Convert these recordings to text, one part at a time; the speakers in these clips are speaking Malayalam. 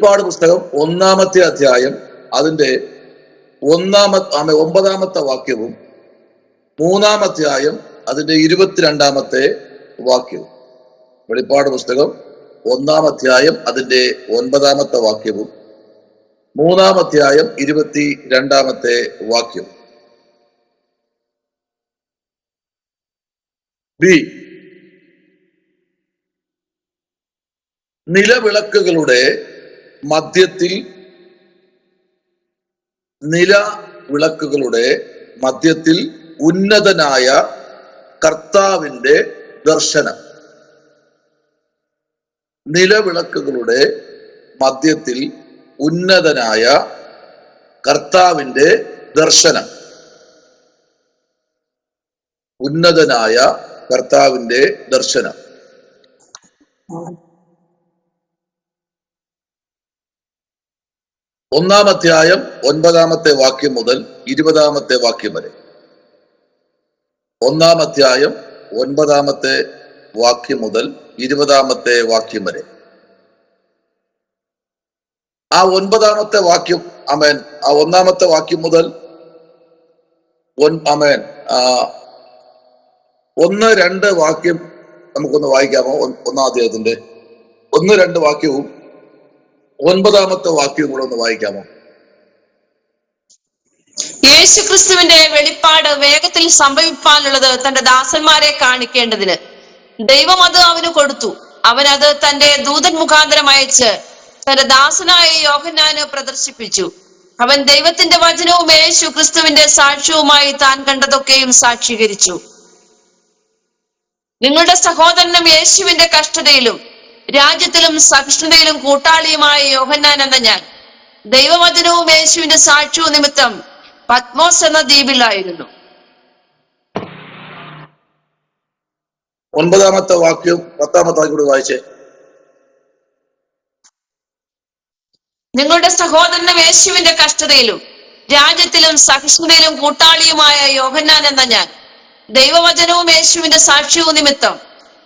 വെളിപ്പാട് പുസ്തകം 1-ാമത്തെ അധ്യായം അതിന്റെ 9-ാമത്തെ വാക്യവും 3-ാം അധ്യായം അതിന്റെ 22-ാമത്തെ വാക്യവും. വെളിപ്പാട് പുസ്തകം 1-ാം അധ്യായം അതിന്റെ 9-ാമത്തെ വാക്യവും 3-ാം അധ്യായം 22-ാമത്തെ വാക്യവും. ബി, നിലവിളക്കുകളുടെ മധ്യത്തിൽ ഉന്നതനായ കർത്താവിന്റെ ദർശനം. നിലവിളക്കുകളുടെ മധ്യത്തിൽ ഉന്നതനായ കർത്താവിന്റെ ദർശനം. ഉന്നതനായ കർത്താവിന്റെ ദർശനം. ഒന്നാം അധ്യായം 9-ാമത്തെ വാക്യം മുതൽ 20-ാമത്തെ വാക്യം വരെ. 1-ാം അധ്യായം 9-ാമത്തെ വാക്യം മുതൽ 20-ാമത്തെ വാക്യം വരെ. ആ 9-ാമത്തെ വാക്യം അമേൻ, ആ 1-ാമത്തെ വാക്യം മുതൽ അമേൻ 1-2 വാക്യം നമുക്കൊന്ന് വായിക്കാമോ? 1-ാം അധ്യായത്തിന്റെ 1-2 വാക്യവും 9-ാമത്തെ വാക്യവും കൂടെ ഒന്ന് വായിക്കാമോ? യേശു ക്രിസ്തുവിന്റെ വെളിപ്പാട് വേഗത്തിൽ സംഭവിപ്പാനുള്ളത് തന്റെ ദാസന്മാരെ കാണിക്കേണ്ടതിന് ദൈവം അത് അവന് കൊടുത്തു. അവൻ അത് തന്റെ ദൂതൻ മുഖാന്തരം അയച്ച് തന്റെ ദാസനായ യോഹന്നാന് പ്രദർശിപ്പിച്ചു. അവൻ ദൈവത്തിന്റെ വചനവും യേശു ക്രിസ്തുവിന്റെ സാക്ഷ്യവുമായി താൻ കണ്ടതൊക്കെയും സാക്ഷീകരിച്ചു. നിങ്ങളുടെ സഹോദരനും യേശുവിന്റെ കഷ്ടതയിലും രാജ്യത്തിലും സഹിഷ്ണുതയിലും കൂട്ടാളിയുമായ യോഹന്നാൻ എന്ന ഞാൻ ദൈവവചനവും യേശുവിന്റെ സാക്ഷ്യവും നിമിത്തം പത്മോസ് എന്ന ദ്വീപിലായിരുന്നു. 9-ാമത്തെ വാക്യം 10-ാമത്തെ വാക്യം കൂടി വായിച്ചേ. നിങ്ങളുടെ സഹോദരനും യേശുവിന്റെ കഷ്ടതയിലും രാജ്യത്തിലും സഹിഷ്ണുതയിലും കൂട്ടാളിയുമായ യോഹന്നാൻ എന്ന ഞാൻ ദൈവവചനവും യേശുവിന്റെ സാക്ഷ്യവും നിമിത്തം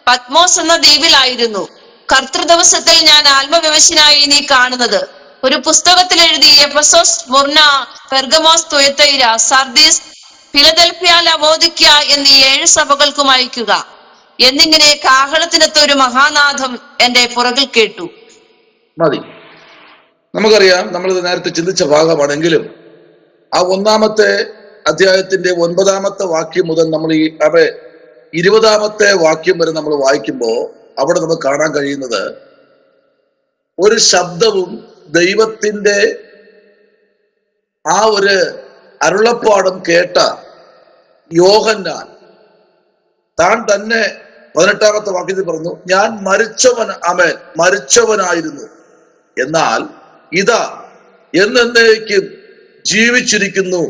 പത്മോസ് എന്ന ദ്വീപിലായിരുന്നു. കർത്തൃദിവസത്തിൽ ഞാൻ ആത്മവിവശനായി നീ കാണുന്നത് ഒരു പുസ്തകത്തിൽ എഴുതി Ephesus, Smyrna, Pergamos, തുയത്തൈര, Sardis, Philadelphia, ലവോദിക്യ എന്നീ 7 സഭകൾക്കും അയക്കുക എന്നിങ്ങനെ കാഹളത്തിനൊത്ത ഒരു മഹാനാഥം എന്റെ പുറകിൽ കേട്ടു. മതി. നമുക്കറിയാം, നമ്മളിത് നേരത്തെ ചിന്തിച്ച ഭാഗമാണെങ്കിലും ആ 1-ാമത്തെ അധ്യായത്തിന്റെ 9-ാമത്തെ വാക്യം മുതൽ നമ്മൾ ഈ 20-ാമത്തെ വാക്യം വരെ നമ്മൾ വായിക്കുമ്പോൾ അവിടെ നമുക്ക് കാണാൻ കഴിയുന്നത് ഒരു ശബ്ദവും ദൈവത്തിന്റെ ആ ഒരു അരുളപ്പാടും കേട്ട യോഹന്നാൻ താൻ തന്നെ 18-ാമത്തെ വാക്യത്തിൽ പറഞ്ഞു, ഞാൻ മരിച്ചവനായിരുന്നു, എന്നാൽ ഇതാ എന്നേക്കും ജീവിച്ചിരിക്കുന്നു,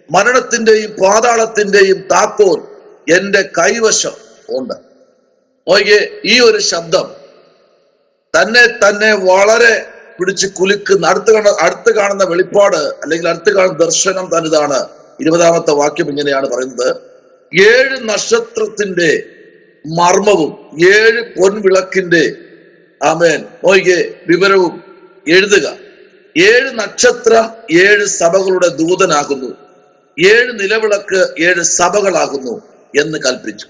മരണത്തിന്റെയും പാതാളത്തിന്റെയും താക്കോൽ എന്റെ കൈവശം ഉണ്ട്. ഈ ഒരു ശബ്ദം തന്നെ വളരെ പിടിച്ച് കുലുക്കുന്ന അടുത്ത് കാണുന്ന വെളിപ്പാട് അല്ലെങ്കിൽ അടുത്ത് കാണുന്ന ദർശനം തന്നിതാണ്. 20-ാമത്തെ വാക്യം ഇങ്ങനെയാണ് പറയുന്നത്, 7 നക്ഷത്രത്തിന്റെ മർമ്മവും 7 പൊൻവിളക്കിന്റെ വിവരവും എഴുതുക. 7 നക്ഷത്രം 7 സഭകളുടെ ദൂതനാകുന്നു, 7 നിലവിളക്ക് 7 സഭകളാകുന്നു എന്ന് കൽപ്പിച്ചു.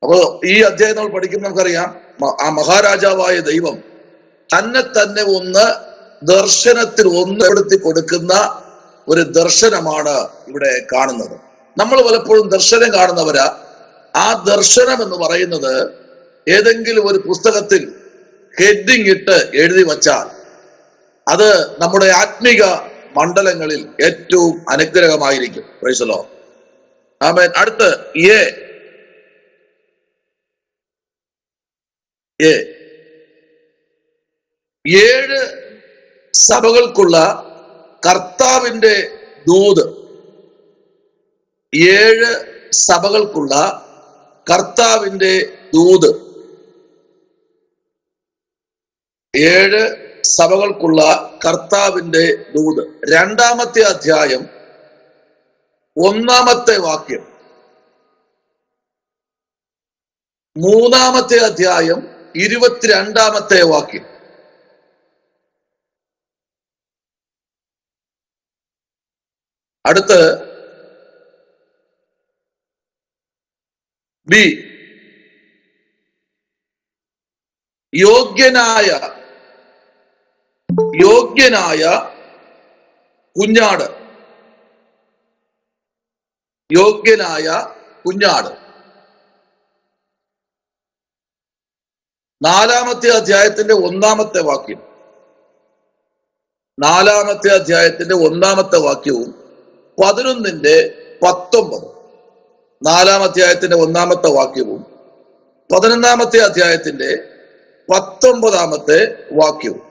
അപ്പോ ഈ അധ്യായം നമ്മൾ പഠിക്കുമ്പോൾ നമുക്കറിയാം, ആ മഹാരാജാവായ ദൈവം തന്നെ ദർശനത്തിൽ ഏർപ്പെടുത്തി കൊടുക്കുന്ന ഒരു ദർശനമാണ് ഇവിടെ കാണുന്നത്. നമ്മൾ പലപ്പോഴും ദർശനം കാണുന്നവരാ. ആ ദർശനം എന്ന് പറയുന്നത് ഏതെങ്കിലും ഒരു പുസ്തകത്തിൽ ഹെഡിങ് ഇട്ട് എഴുതി വച്ചാൽ അത് നമ്മുടെ ആത്മീക മണ്ഡലങ്ങളിൽ ഏറ്റവും അനുഗ്രഹമായിരിക്കും. Praise the lord. ആമേൻ. അടുത്ത് 7 സഭകൾക്കുള്ള കർത്താവിന്റെ ദൂത്. 7 സഭകൾക്കുള്ള കർത്താവിന്റെ ദൂത്. 7 സഭകൾക്കുള്ള കർത്താവിന്റെ ദൂത്. 2-ാമത്തെ അധ്യായം 1-ാമത്തെ വാക്യം, 3-ാമത്തെ അധ്യായം 22-ാമത്തെ വാക്യം. അടുത്ത് ബി, യോഗ്യനായ കുഞ്ഞാട്. യോഗ്യനായ കുഞ്ഞാട്. 4-ാമത്തെ അധ്യായത്തിന്റെ 1-ാമത്തെ വാക്യം. 4-ാമത്തെ അധ്യായത്തിന്റെ 1-ാമത്തെ വാക്യവും 11-ന്റെ 19. 4-ാം അധ്യായത്തിന്റെ 1-ാമത്തെ വാക്യവും 11-ാമത്തെ അധ്യായത്തിന്റെ 19-ാമത്തെ വാക്യവും.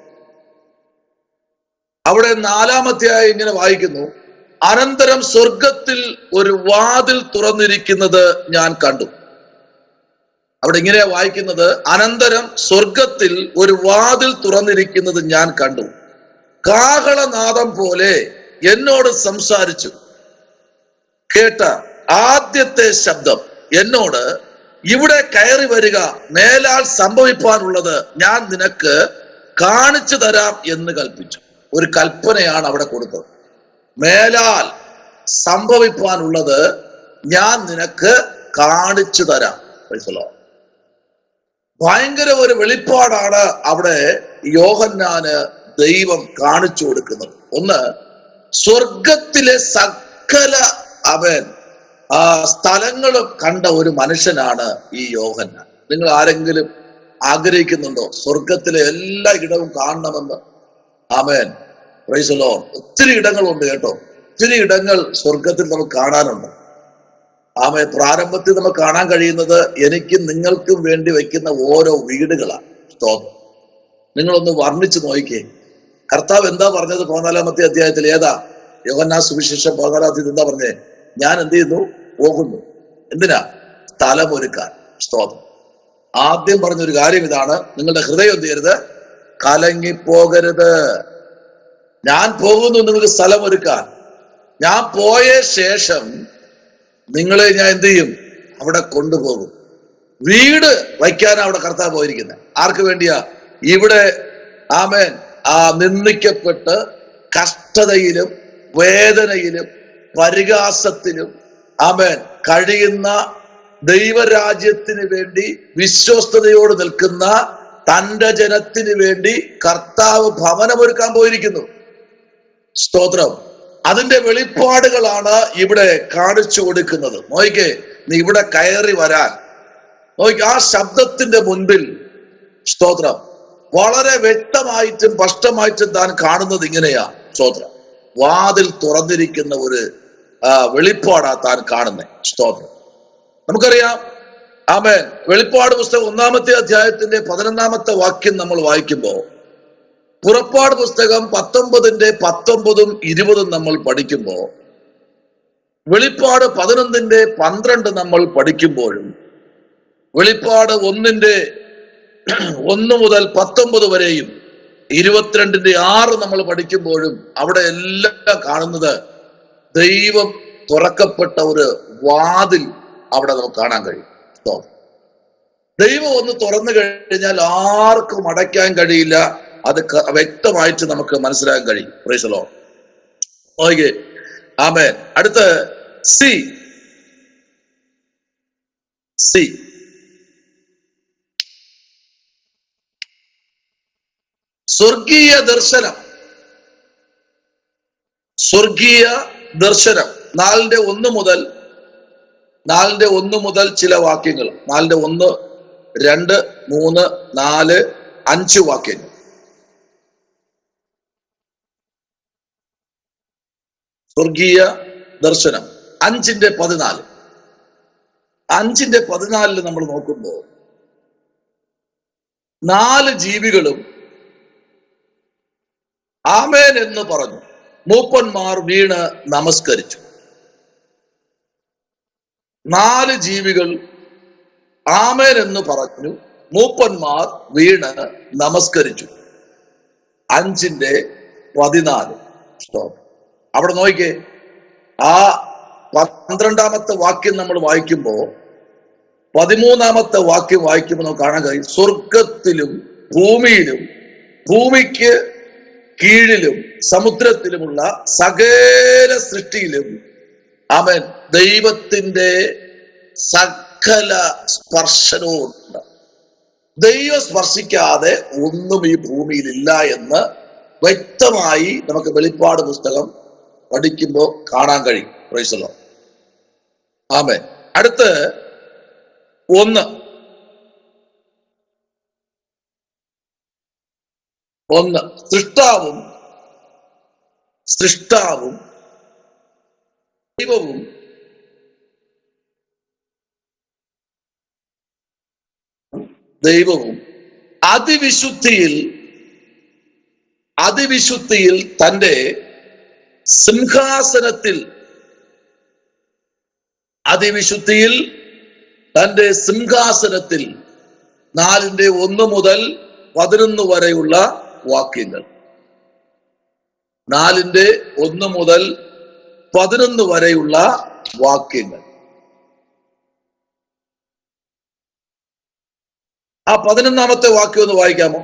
അവിടെ 4-ാം അധ്യായം ഇങ്ങനെ വായിക്കുന്നു: അനന്തരം സ്വർഗത്തിൽ ഒരു വാതിൽ തുറന്നിരിക്കുന്നത് ഞാൻ കണ്ടു. അവിടെ ഇങ്ങനെയാ വായിക്കുന്നത്: അനന്തരം സ്വർഗത്തിൽ ഒരു വാതിൽ തുറന്നിരിക്കുന്നത് ഞാൻ കണ്ടു. കാഹളനാദം പോലെ എന്നോട് സംസാരിച്ചു. കേട്ട ആദ്യത്തെ ശബ്ദം എന്നോട്: ഇവിടെ കയറി വരിക, മേലാൽ സംഭവിപ്പാനുള്ളത് ഞാൻ നിനക്ക് കാണിച്ചു തരാം എന്ന് കൽപ്പിച്ചു. ഒരു കൽപ്പനയാണ് അവിടെ കൊടുത്തത്. മേലാൽ സംഭവിപ്പാനുള്ളത് ഞാൻ നിനക്ക് കാണിച്ചു തരാം. ഭയങ്കര ഒരു വെളിപ്പാടാണ് അവിടെ യോഹന്നാന് ദൈവം കാണിച്ചു കൊടുക്കുന്നത്. ഒന്ന്, സ്വർഗത്തിലെ സകല സ്ഥലങ്ങളും കണ്ട ഒരു മനുഷ്യനാണ് ഈ യോഹന്നാൻ. നിങ്ങൾ ആരെങ്കിലും ആഗ്രഹിക്കുന്നുണ്ടോ സ്വർഗത്തിലെ എല്ലാ ഇടവും കാണണമെന്ന്? ആമേൻ, പ്രൈസ് ദി ലോർഡ്. ഒത്തിരി ഇടങ്ങളുണ്ട് കേട്ടോ, ഒത്തിരി ഇടങ്ങൾ സ്വർഗത്തിൽ നമുക്ക് കാണാനുണ്ട്. ആമേൻ. പ്രാരംഭത്തിൽ നമുക്ക് കാണാൻ കഴിയുന്നത് എനിക്കും നിങ്ങൾക്കും വേണ്ടി വയ്ക്കുന്ന ഓരോ വീടുകളാണ്. സ്തോത്രം. നിങ്ങളൊന്ന് വർണ്ണിച്ചു നോക്കിക്കേ. കർത്താവ് എന്താ പറഞ്ഞത് 14-ാമത്തെ അധ്യായത്തിൽ? ഏതാ? യോഹന്നാൻ സുവിശേഷം 14-ാം അധ്യായത്തിൽ എന്താ പറഞ്ഞേ? ഞാൻ എന്ത് ചെയ്യുന്നു? പോകുന്നു. എന്തിനാ? സ്ഥലമൊരുക്കാൻ. സ്തോത്രം. ആദ്യം പറഞ്ഞൊരു കാര്യം ഇതാണ്: നിങ്ങളുടെ ഹൃദയം എന്ത് ചെയ്യരുത്? കലങ്ങിപ്പോകരുത്. ഞാൻ പോകുന്നു നിങ്ങൾക്ക് സ്ഥലമൊരുക്കാൻ. ഞാൻ പോയ ശേഷം നിങ്ങളെ ഞാൻ എന്ത് ചെയ്യും? അവിടെ കൊണ്ടുപോകും. വീട് വയ്ക്കാനാണ് അവിടെ കർത്താവ് പോയിരിക്കുന്നത്. ആർക്ക് വേണ്ടിയാ? ഇവിടെ ആമേൻ നിന്ദിക്കപ്പെട്ട് കഷ്ടതയിലും വേദനയിലും പരിഹാസത്തിലും ആമേൻ കഴിയുന്ന ദൈവരാജ്യത്തിന് വേണ്ടി വിശ്വസ്തയോട് നിൽക്കുന്ന തന്റെ ജനത്തിന് വേണ്ടി കർത്താവ് ഭവനമൊരുക്കാൻ പോയിരിക്കുന്നു. സ്തോത്രം. അതിന്റെ വെളിപ്പാടുകളാണ് ഇവിടെ കാണിച്ചു കൊടുക്കുന്നത്. നോക്കിക്കേ, നീ ഇവിടെ കയറി വരാൻ. നോക്കി, ആ ശബ്ദത്തിന്റെ മുൻപിൽ സ്തോത്രം വളരെ വ്യക്തമായിട്ടും സ്പഷ്ടമായിട്ടും താൻ കാണുന്നത് ഇങ്ങനെയാ. സ്തോത്രം. വാതിൽ തുറന്നിരിക്കുന്ന ഒരു വെളിപ്പാടാ താൻ കാണുന്നത്. സ്തോത്രം. നമുക്കറിയാം, ആമേൻ, വെളിപ്പാട് പുസ്തകം 1-ാമത്തെ അധ്യായത്തിന്റെ 11-ാമത്തെ വാക്യം നമ്മൾ വായിക്കുമ്പോൾ, പുറപ്പാട് പുസ്തകം 19-ന്റെ 19-ഉം 20-ഉം നമ്മൾ പഠിക്കുമ്പോൾ, വെളിപ്പാട് 11-ന്റെ 12 നമ്മൾ പഠിക്കുമ്പോഴും, വെളിപ്പാട് 1-ന്റെ 1 മുതൽ 19 വരെയും 22-ന്റെ 6 നമ്മൾ പഠിക്കുമ്പോഴും അവിടെ എല്ലാം കാണുന്നത് ദൈവം തുറക്കപ്പെട്ട ഒരു വാതിൽ അവിടെ നമുക്ക് കാണാൻ കഴിയും. ദൈവം ഒന്ന് തുറന്നു കഴിഞ്ഞാൽ ആർക്കും അടയ്ക്കാൻ കഴിയില്ല. അത് വ്യക്തമായിട്ട് നമുക്ക് മനസ്സിലാക്കാൻ കഴിയും. Praise the Lord. ഓക്കേ, ആമേൻ. അടുത്ത സി. സ്വർഗീയ ദർശനം. 4-ന്റെ 1 മുതൽ ചില വാക്യങ്ങൾ. 4-ന്റെ 1, 2, 3, 4, 5 വാക്യങ്ങൾ. സ്വർഗീയ ദർശനം 5-ന്റെ 14. 5-ന്റെ 14 നമ്മൾ നോക്കുമ്പോൾ 4 ജീവികളും ആമേൻ എന്ന് പറഞ്ഞു. മൂപ്പന്മാർ വീണ് നമസ്കരിച്ചു. 4 ജീവികൾ ആമേൻ എന്ന് പറഞ്ഞു. മൂപ്പന്മാർ വീണ് നമസ്കരിച്ചു. 5-ന്റെ 14. അവിടെ നോക്കിക്കേ, ആ 12-ാമത്തെ വാക്യം നമ്മൾ വായിക്കുമ്പോ 13-ാമത്തെ വാക്യം വായിക്കുമ്പോൾ നമുക്ക് കാണാൻ കഴിയും, സ്വർഗത്തിലും ഭൂമിയിലും ഭൂമിക്ക് കീഴിലും സമുദ്രത്തിലുമുള്ള സകല സൃഷ്ടിയിലും അവൻ ദൈവത്തിന്റെ സകല സ്പർശനവും ഉണ്ട്. ദൈവം സ്പർശിക്കാതെ ഒന്നും ഈ ഭൂമിയിലില്ല എന്ന് വ്യക്തമായി നമുക്ക് വെളിപ്പാട് പുസ്തകം പഠിക്കുമ്പോൾ കാണാൻ കഴിയും. Praise the lord. ആമേൻ. അടുത്ത് ഒന്ന് സൃഷ്ടാവും ദൈവവും അതിവിശുദ്ധിയിൽ തന്റെ സിംഹാസനത്തിൽ 4:1 മുതൽ 11 വരെയുള്ള വാക്യങ്ങൾ. 4:1 മുതൽ 11 വരെയുള്ള വാക്യങ്ങൾ. ആ 11ാമത്തെ വാക്യം ഒന്ന് വായിക്കാമോ?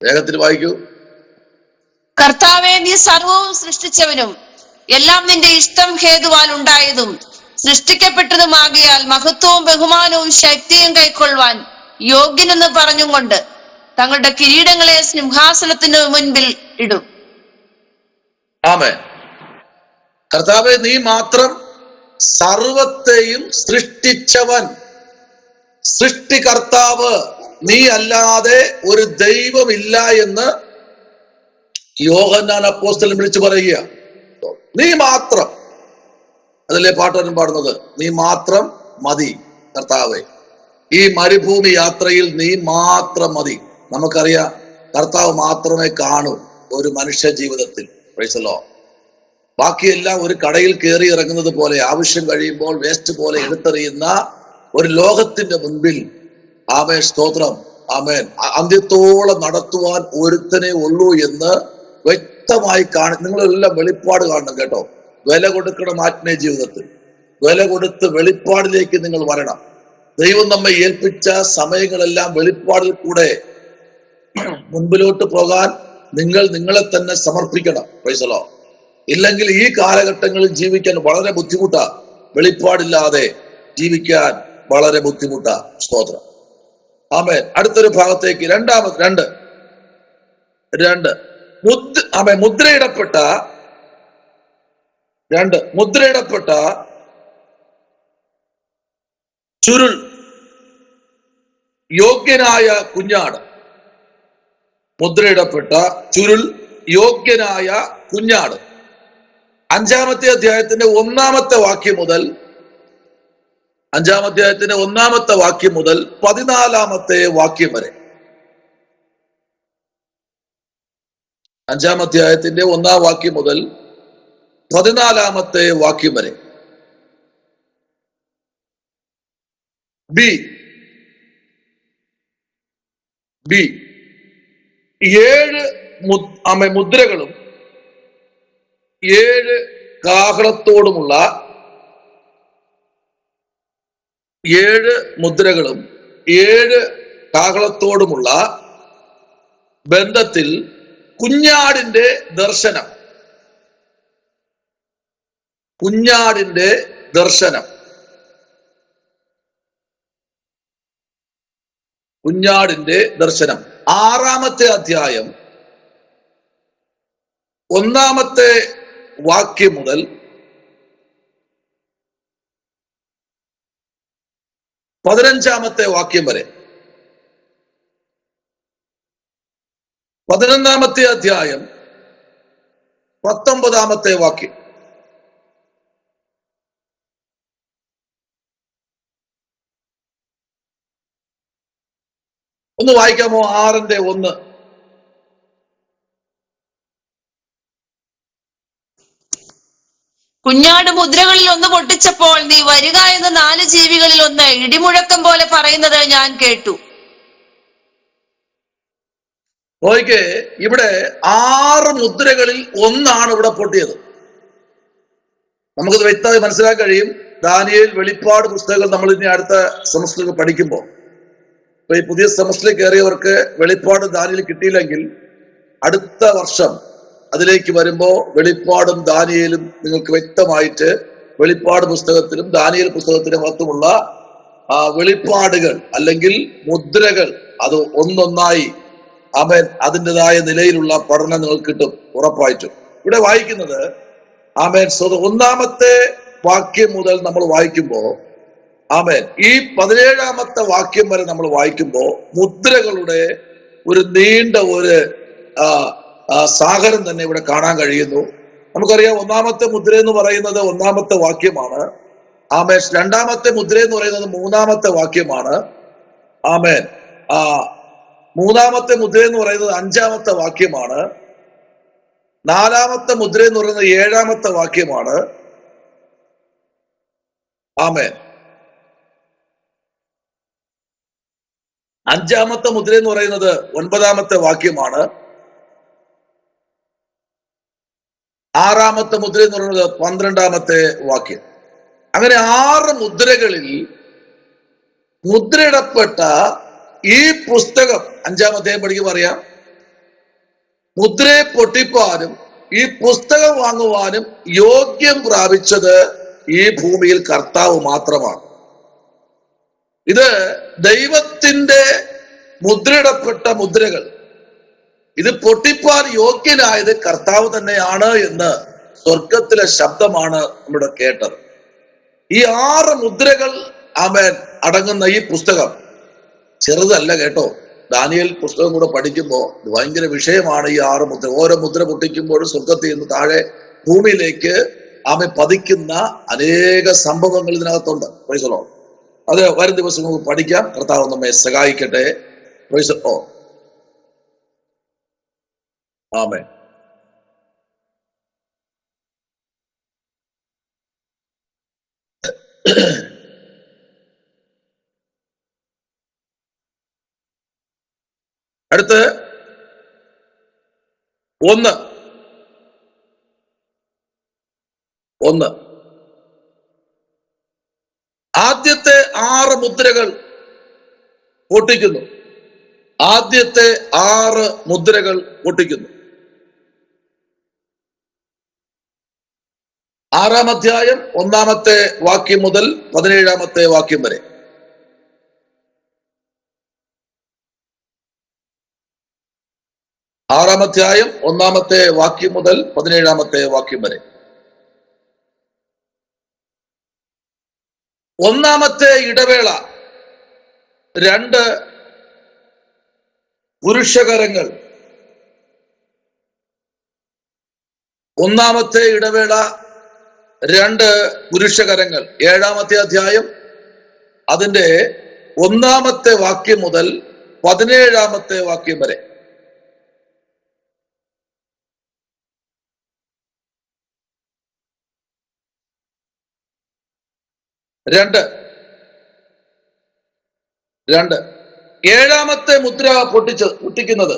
വേഗത്തിൽ വായിക്കൂ. കർത്താവേ, നീ സർവവും സൃഷ്ടിച്ചവനും എല്ലാം നിന്റെ ഇഷ്ടം ഹേതുവാൽ ഉണ്ടായതും സൃഷ്ടിക്കപ്പെട്ടതുമാകിയാൽ മഹത്വവും ബഹുമാനവും ശക്തിയും കൈക്കൊള്ളുവാൻ യോഗ്യനെന്ന് പറഞ്ഞും കൊണ്ട് തങ്ങളുടെ കിരീടങ്ങളെ സിംഹാസനത്തിന് മുൻപിൽ ഇടും. ആമേൻ. കർത്താവേ, നീ മാത്രം സർവത്തെയും സൃഷ്ടിച്ചവൻ, സൃഷ്ടികർത്താവ്, നീ അല്ലാതെ ഒരു ദൈവമില്ല എന്ന് യോഹന്നാൻ അപ്പോസ്തലൻ വിളിച്ചു പറയുക. നീ മാത്രം, അതല്ലേ പാട്ടുകാരൻ പാടുന്നത്, നീ മാത്രം മതി കർത്താവേ. ഈ മരുഭൂമി യാത്രയിൽ നീ മാത്രം മതി. നമുക്കറിയാം, കർത്താവ് മാത്രമേ കാണൂ ഒരു മനുഷ്യ ജീവിതത്തിൽ. Price the Lord. ബാക്കിയെല്ലാം ഒരു കടയിൽ കയറി ഇറങ്ങുന്നത് പോലെ, ആവശ്യം കഴിയുമ്പോൾ വേസ്റ്റ് പോലെ എടുത്തെറിയുന്ന ഒരു ലോകത്തിന്റെ മുൻപിൽ, ആമേൻ, സ്തോത്രം, ആമേൻ, അന്ത്യത്തോളം നടത്തുവാൻ ഒരുത്തനെ ഉള്ളൂ എന്ന് വ്യക്തമായി നിങ്ങളെല്ലാം വെളിപ്പാട് കാണണം കേട്ടോ. വില കൊടുക്കണം ആത്മീയ ജീവിതത്തിൽ. വില കൊടുത്ത് വെളിപ്പാടിലേക്ക് നിങ്ങൾ വരണം. ദൈവം നമ്മെ ഏൽപ്പിച്ച സമയങ്ങളെല്ലാം വെളിപ്പാടിൽ കൂടെ മുൻപിലോട്ട് പോകാൻ നിങ്ങളെ തന്നെ സമർപ്പിക്കണം. Price the Lord. ഇല്ലെങ്കിൽ ഈ കാലഘട്ടങ്ങളിൽ ജീവിക്കാൻ വളരെ ബുദ്ധിമുട്ടാ. വെളിപ്പാടില്ലാതെ ജീവിക്കാൻ വളരെ ബുദ്ധിമുട്ടാ. സ്തോത്രം. ആമേൻ. അടുത്തൊരു ഭാഗത്തേക്ക് മുദ്രയിടപ്പെട്ട ചുരുൾ യോഗ്യനായ കുഞ്ഞാട്. മുദ്രയിടപ്പെട്ട ചുരുൾ യോഗ്യനായ കുഞ്ഞാട്. 5-ാമത്തെ അധ്യായത്തിന്റെ 1-ാമത്തെ വാക്യം മുതൽ 14-ാമത്തെ വാക്യം വരെ. 5-ാം അധ്യായത്തിന്റെ 1-ാം വാക്യം മുതൽ 14-ാമത്തെ വാക്യം വരെ. ബി 7 മുദ്രകളും 7 കാഹളത്തോടുമുള്ള 7 മുദ്രകളും 7 കാഹളത്തോടുമുള്ള ബന്ധത്തിൽ കുഞ്ഞാടിന്റെ ദർശനം. കുഞ്ഞാടിന്റെ ദർശനം. 6-ാമത്തെ അധ്യായം 1-ാമത്തെ വാക്യം മുതൽ 15-ാമത്തെ വാക്യം വരെ. 11-ാമത്തെ അധ്യായം 19-ാമത്തെ വാക്യം. ഒന്ന് വായിക്കാമോ? 6:1. കുഞ്ഞാട് മുദ്രകളിൽ ഒന്ന് പൊട്ടിച്ചപ്പോൾ നീ വരിക എന്ന് 4 ജീവികളിൽ ഒന്ന് ഇടിമുഴക്കം പോലെ പറയുന്നത് ഞാൻ കേട്ടു. നോക്കിക്കേ, ഇവിടെ 6 മുദ്രകളിൽ ഒന്നാണ് ഇവിടെ പൊട്ടിയത്. നമുക്കത് വ്യക്തമായി മനസ്സിലാക്കാൻ കഴിയും. ദാനിയേൽ, വെളിപ്പാട് പുസ്തകങ്ങൾ നമ്മൾ ഇനി അടുത്ത സെമസ്റ്ററിൽ പഠിക്കുമ്പോൾ, ഇപ്പൊ ഈ പുതിയ സെമസ്റ്ററിൽ കയറിയവർക്ക് വെളിപ്പാട് ദാനിയേൽ കിട്ടിയില്ലെങ്കിൽ അടുത്ത വർഷം അതിലേക്ക് വരുമ്പോൾ വെളിപ്പാടും ദാനിയേലും നിങ്ങൾക്ക് വ്യക്തമായിട്ട് വെളിപ്പാട് പുസ്തകത്തിലും ദാനിയേൽ പുസ്തകത്തിനും അകത്തുമുള്ള വെളിപ്പാടുകൾ അല്ലെങ്കിൽ മുദ്രകൾ അത് ഒന്നൊന്നായി ആമേൻ അതിൻ്റെതായ നിലയിലുള്ള പഠനം നിങ്ങൾക്ക് കിട്ടും ഉറപ്പായിട്ടും. ഇവിടെ വായിക്കുന്നത് ആമേൻ ഒന്നാമത്തെ വാക്യം മുതൽ നമ്മൾ വായിക്കുമ്പോ ആമേൻ ഈ 17-ാമത്തെ വാക്യം വരെ നമ്മൾ വായിക്കുമ്പോ മുദ്രകളുടെ ഒരു നീണ്ട ഒരു സാഗരം തന്നെ ഇവിടെ കാണാൻ കഴിയുന്നു. നമുക്കറിയാം ഒന്നാമത്തെ മുദ്ര എന്ന് പറയുന്നത് ഒന്നാമത്തെ വാക്യമാണ്. ആമേൻ. രണ്ടാമത്തെ മുദ്ര എന്ന് പറയുന്നത് മൂന്നാമത്തെ വാക്യമാണ്. ആമേൻ. മൂന്നാമത്തെ മുദ്ര എന്ന് പറയുന്നത് 5-ാമത്തെ വാക്യമാണ്. 4-ാമത്തെ മുദ്ര എന്ന് പറയുന്നത് 7-ാമത്തെ വാക്യമാണ്. ആമേൻ. 5-ാമത്തെ മുദ്ര എന്ന് പറയുന്നത് 9-ാമത്തെ വാക്യമാണ്. 6-ാമത്തെ മുദ്ര എന്ന് പറയുന്നത് 12-ാമത്തെ വാക്യം. അങ്ങനെ 6 മുദ്രകളിൽ മുദ്രയിടപ്പെട്ട ഈ പുസ്തകം 5-ാം അധ്യായം പഠിക്കുമ്പോൾ അറിയാം, മുദ്രയെ പൊട്ടിപ്പാനും ഈ പുസ്തകം വാങ്ങുവാനും യോഗ്യം പ്രാപിച്ചത് ഈ ഭൂമിയിൽ കർത്താവ് മാത്രമാണ്. ഇത് ദൈവത്തിന്റെ മുദ്രയിടപ്പെട്ട മുദ്രകൾ. ഇത് പൊട്ടിപ്പാൻ യോഗ്യനായത് കർത്താവ് തന്നെയാണ് എന്ന് സ്വർഗത്തിലെ ശബ്ദമാണ് നമ്മുടെ കേട്ടത്. ഈ 6 മുദ്രകൾ ആമേൻ അടങ്ങുന്ന ഈ പുസ്തകം ചെറുതല്ല കേട്ടോ. ദാനിയേൽ പുസ്തകം കൂടെ പഠിക്കുമ്പോൾ ഇത് ഭയങ്കര വിഷയമാണ്. ഈ 6 മുദ്ര, ഓരോ മുദ്ര പൊട്ടിക്കുമ്പോഴും സ്വർഗത്തിൽ നിന്ന് താഴെ ഭൂമിയിലേക്ക് ആമേൻ പതിക്കുന്ന അനേക സംഭവങ്ങൾ ഇതിനകത്തുണ്ട്. Praise the lord. അത് വരും ദിവസം നമുക്ക് പഠിക്കാം. കർത്താവ് നമ്മെ സഹായിക്കട്ടെ. Praise the lord. ആമേൻ. അടുത്ത് 1 ആദ്യത്തെ 6 മുദ്രകൾ പൊട്ടിക്കുന്നു. ആദ്യത്തെ 6 മുദ്രകൾ പൊട്ടിക്കുന്നു. 6-ാം അധ്യായം 1-ാമത്തെ വാക്യം മുതൽ 17-ാമത്തെ വാക്യം വരെ. 6-ാം അധ്യായം 1-ാമത്തെ വാക്യം മുതൽ 17-ാമത്തെ വാക്യം വരെ. 1-ാമത്തെ ഇടവേള 2 പുരുഷകരങ്ങൾ. 1-ാമത്തെ ഇടവേള 2 പുരുഷകരങ്ങൾ. 7-ാമത്തെ അധ്യായം അതിന്റെ 1-ാമത്തെ വാക്യം മുതൽ 17-ാമത്തെ വാക്യം വരെ. 2 7-ാമത്തെ മുദ്ര പൊട്ടിക്കുന്നത്.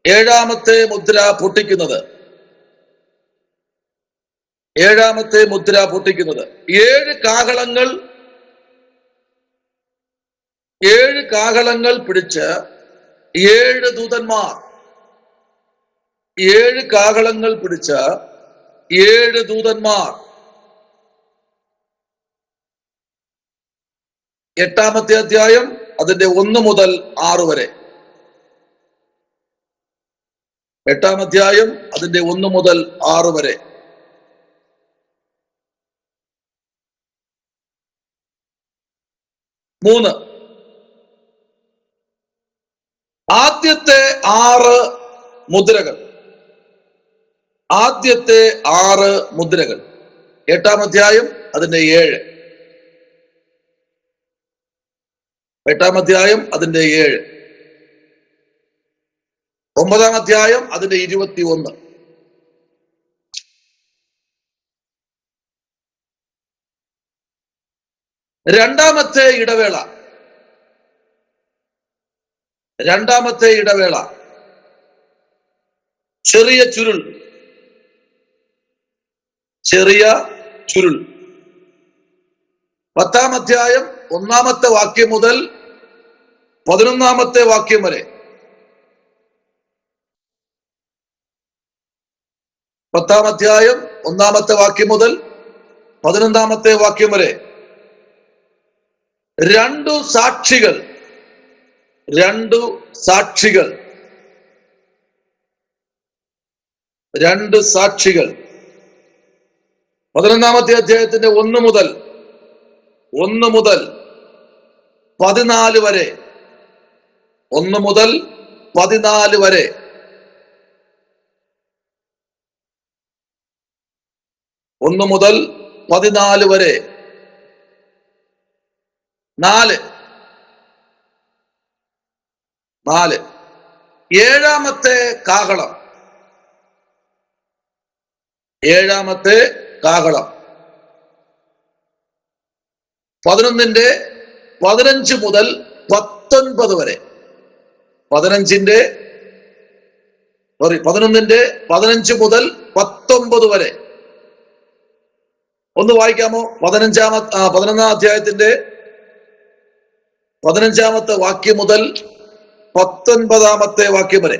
7-ാമത്തെ മുദ്ര പൊട്ടിക്കുന്നത്. 7-ാമത്തെ മുദ്ര പൊട്ടിക്കുന്നത്. 7 കാഹളങ്ങൾ പിടിച്ച് 7 ദൂതന്മാർ. 7 കാഹളങ്ങൾ പിടിച്ച 7 ദൂതന്മാർ. 8-ാമത്തെ അധ്യായം അതിന്റെ 1 മുതൽ 6 വരെ. 8-ാം അധ്യായം അതിന്റെ 1 മുതൽ 6 വരെ. 3 ആദ്യത്തെ 6 മുദ്രകൾ. ആദ്യത്തെ 6 മുദ്രകൾ. 8-ാം അധ്യായം അതിന്റെ 7. 8-ാം അധ്യായം അതിന്റെ 7. 9-ാം അധ്യായം അതിന്റെ 21. 2-ാമത്തെ ഇടവേള. 2-ാമത്തെ ഇടവേള ചെറിയ ചുരുൾ. ചെറിയ ചുരുൾ. 10-ാം അധ്യായം 1-ാമത്തെ വാക്യം മുതൽ 11-ാമത്തെ വാക്യം വരെ. 10-ാം അധ്യായം 1-ാമത്തെ വാക്യം മുതൽ 11-ാമത്തെ വാക്യം വരെ. രണ്ടു സാക്ഷികൾ 11-ാമത്തെ അധ്യായത്തിന്റെ 1 മുതൽ 14 വരെ. 1 മുതൽ 14 വരെ. 1 മുതൽ 14 വരെ. 4 ഏഴാമത്തെ കാഹളം. 11-ന്റെ 15 മുതൽ 19 വരെ. 11-ന്റെ 15 മുതൽ 19 വരെ. ഒന്ന് വായിക്കാമോ? 11-ാം അധ്യായത്തിന്റെ 15-ാമത്തെ വാക്യം മുതൽ 19-ാമത്തെ വാക്യം വരെ.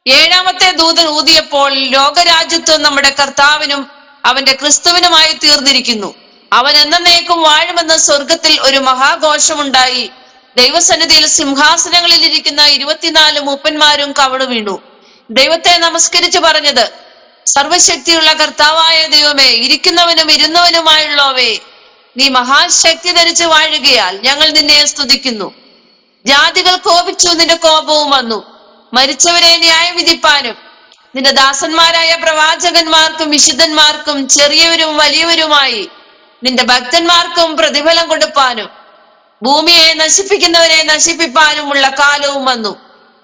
ഏഴാമത്തെ ദൂതൻ ഊതിയപ്പോൾ ലോകരാജ്യത്വം നമ്മുടെ കർത്താവിനും അവന്റെ ക്രിസ്തുവിനുമായി തീർന്നിരിക്കുന്നു. അവൻ എന്നേക്കും വാഴുമെന്ന സ്വർഗത്തിൽ ഒരു മഹാഘോഷമുണ്ടായി. ദൈവസന്നിധിയിൽ സിംഹാസനങ്ങളിൽ ഇരിക്കുന്ന 24 മൂപ്പന്മാരും കവിണു വീണു. ദൈവത്തെ നമസ്കരിച്ചു പറഞ്ഞത്, സർവശക്തിയുള്ള കർത്താവായ ദൈവമേ, ഇരിക്കുന്നവനും ഇരുന്നവനുമായുള്ളവേ, നീ മഹാശക്തി ധരിച്ചു വാഴുകയാൽ ഞങ്ങൾ നിന്നെ സ്തുതിക്കുന്നു. ജാതികൾ കോപിച്ചു, നിന്റെ കോപവും വന്നു. മരിച്ചവരെ ന്യായം വിധിപ്പാനും നിന്റെ ദാസന്മാരായ പ്രവാചകന്മാർക്കും വിശുദ്ധന്മാർക്കും ചെറിയവരും വലിയവരുമായി നിന്റെ ഭക്തന്മാർക്കും പ്രതിഫലം കൊടുപ്പാനും ഭൂമിയെ നശിപ്പിക്കുന്നവരെ നശിപ്പിപ്പാനുമുള്ള കാലവും വന്നു.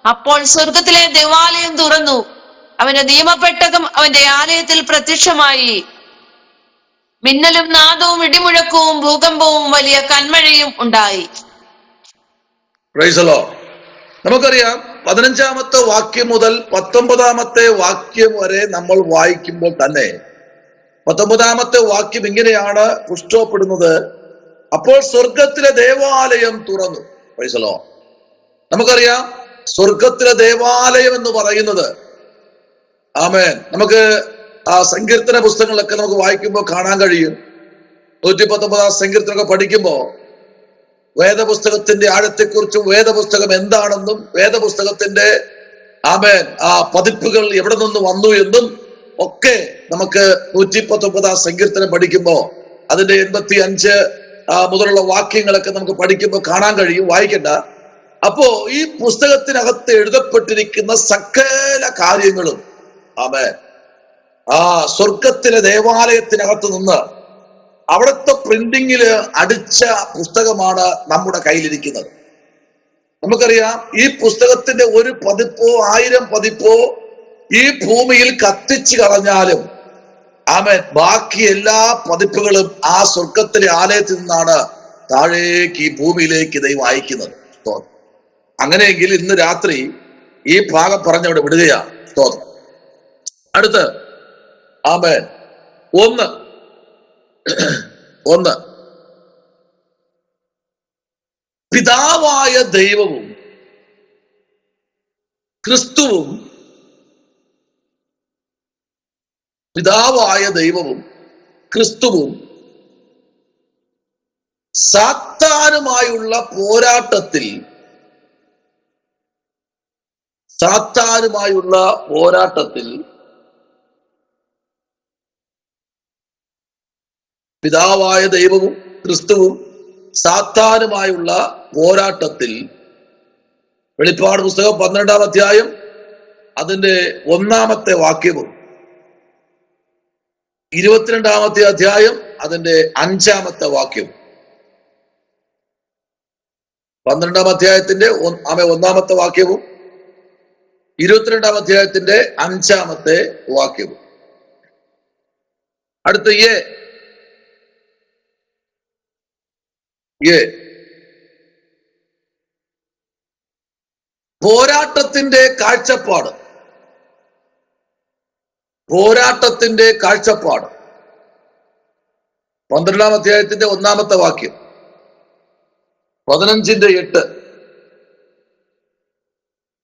അപ്പോൾ സ്വർഗത്തിലെ ദേവാലയം തുറന്നു, അവന്റെ നിയമപ്പെട്ടകം അവന്റെ ആലയത്തിൽ പ്രത്യക്ഷമായി. മിന്നലും നാദവും ഇടിമുഴക്കവും ഭൂകമ്പവും വലിയ കന്മഴയും ഉണ്ടായി. നമുക്കറിയാം, 15-ാമത്തെ വാക്യം മുതൽ 19-ാമത്തെ വാക്യം വരെ നമ്മൾ വായിക്കുമ്പോൾ തന്നെ 19-ാമത്തെ വാക്യം ഇങ്ങനെയാണ് പുഷ്ടപ്പെടുന്നത്: അപ്പോൾ സ്വർഗത്തിലെ ദേവാലയം തുറന്നു. പ്രൈസലോ. നമുക്കറിയാം, സ്വർഗത്തിലെ ദേവാലയം എന്ന് പറയുന്നത്, ആമേൻ, നമുക്ക് ആ സങ്കീർത്തന പുസ്തകങ്ങളൊക്കെ നമുക്ക് വായിക്കുമ്പോൾ കാണാൻ കഴിയും. 119-ാം സങ്കീർത്തനമൊക്കെ പഠിക്കുമ്പോൾ വേദപുസ്തകത്തിന്റെ ആഴത്തെക്കുറിച്ചും വേദപുസ്തകം എന്താണെന്നും വേദപുസ്തകത്തിന്റെ ആമേൻ ആ പതിപ്പുകൾ എവിടെ നിന്ന് വന്നു എന്നും ഒക്കെ നമുക്ക് 119-ാം സങ്കീർത്തനം പഠിക്കുമ്പോൾ അതിന്റെ 85 മുതലുള്ള വാക്യങ്ങളൊക്കെ നമുക്ക് പഠിക്കുമ്പോൾ കാണാൻ കഴിയും. വായിക്കണ്ട. അപ്പോ ഈ പുസ്തകത്തിനകത്ത് എഴുതപ്പെട്ടിരിക്കുന്ന സകല കാര്യങ്ങളും ആമേൻ ആ സ്വർഗത്തിലെ ദേവാലയത്തിനകത്ത് നിന്ന് അവിടുത്തെ പ്രിന്റിങ്ങില് അടിച്ച പുസ്തകമാണ് നമ്മുടെ കയ്യിലിരിക്കുന്നത്. നമുക്കറിയാം, ഈ പുസ്തകത്തിന്റെ ഒരു പതിപ്പോ 1000 പതിപ്പോ ഈ ഭൂമിയിൽ കത്തിച്ചു കളഞ്ഞാലും ആമേൻ ബാക്കി എല്ലാ പതിപ്പുകളും ആ സ്വർഗത്തിലെ ആലയത്തിൽ നിന്നാണ് താഴേക്ക് ഈ ഭൂമിയിലേക്ക് ദൈവം അയക്കുന്നത്. അങ്ങനെയെങ്കിൽ ഇന്ന് രാത്രി ഈ ഭാഗം പറഞ്ഞവിടെ വിടുകയാണ്. സ്തോത്രം. അടുത്ത് ആമേൻ ഒന്ന് പിതാവായ ദൈവവും ക്രിസ്തുവും സാത്താനുമായുള്ള പോരാട്ടത്തിൽ പിതാവായ ദൈവവും ക്രിസ്തുവും സാത്താനുമായുള്ള പോരാട്ടത്തിൽ വെളിപ്പാട് പുസ്തകം 12-ാം അധ്യായം അതിന്റെ 1-ാമത്തെ വാക്യവും 22-ാമത്തെ അധ്യായം അതിന്റെ 5-ാമത്തെ വാക്യവും 12-ാം അധ്യായത്തിന്റെ 1-ാമത്തെ വാക്യവും 22-ാം അധ്യായത്തിന്റെ 5-ാമത്തെ വാക്യവും. അടുത്ത പോരാട്ടത്തിന്റെ കാഴ്ചപ്പാട്. പോരാട്ടത്തിന്റെ കാഴ്ചപ്പാട്. 12-ാം അധ്യായത്തിന്റെ 1-ാമത്തെ വാക്യം, 15-8.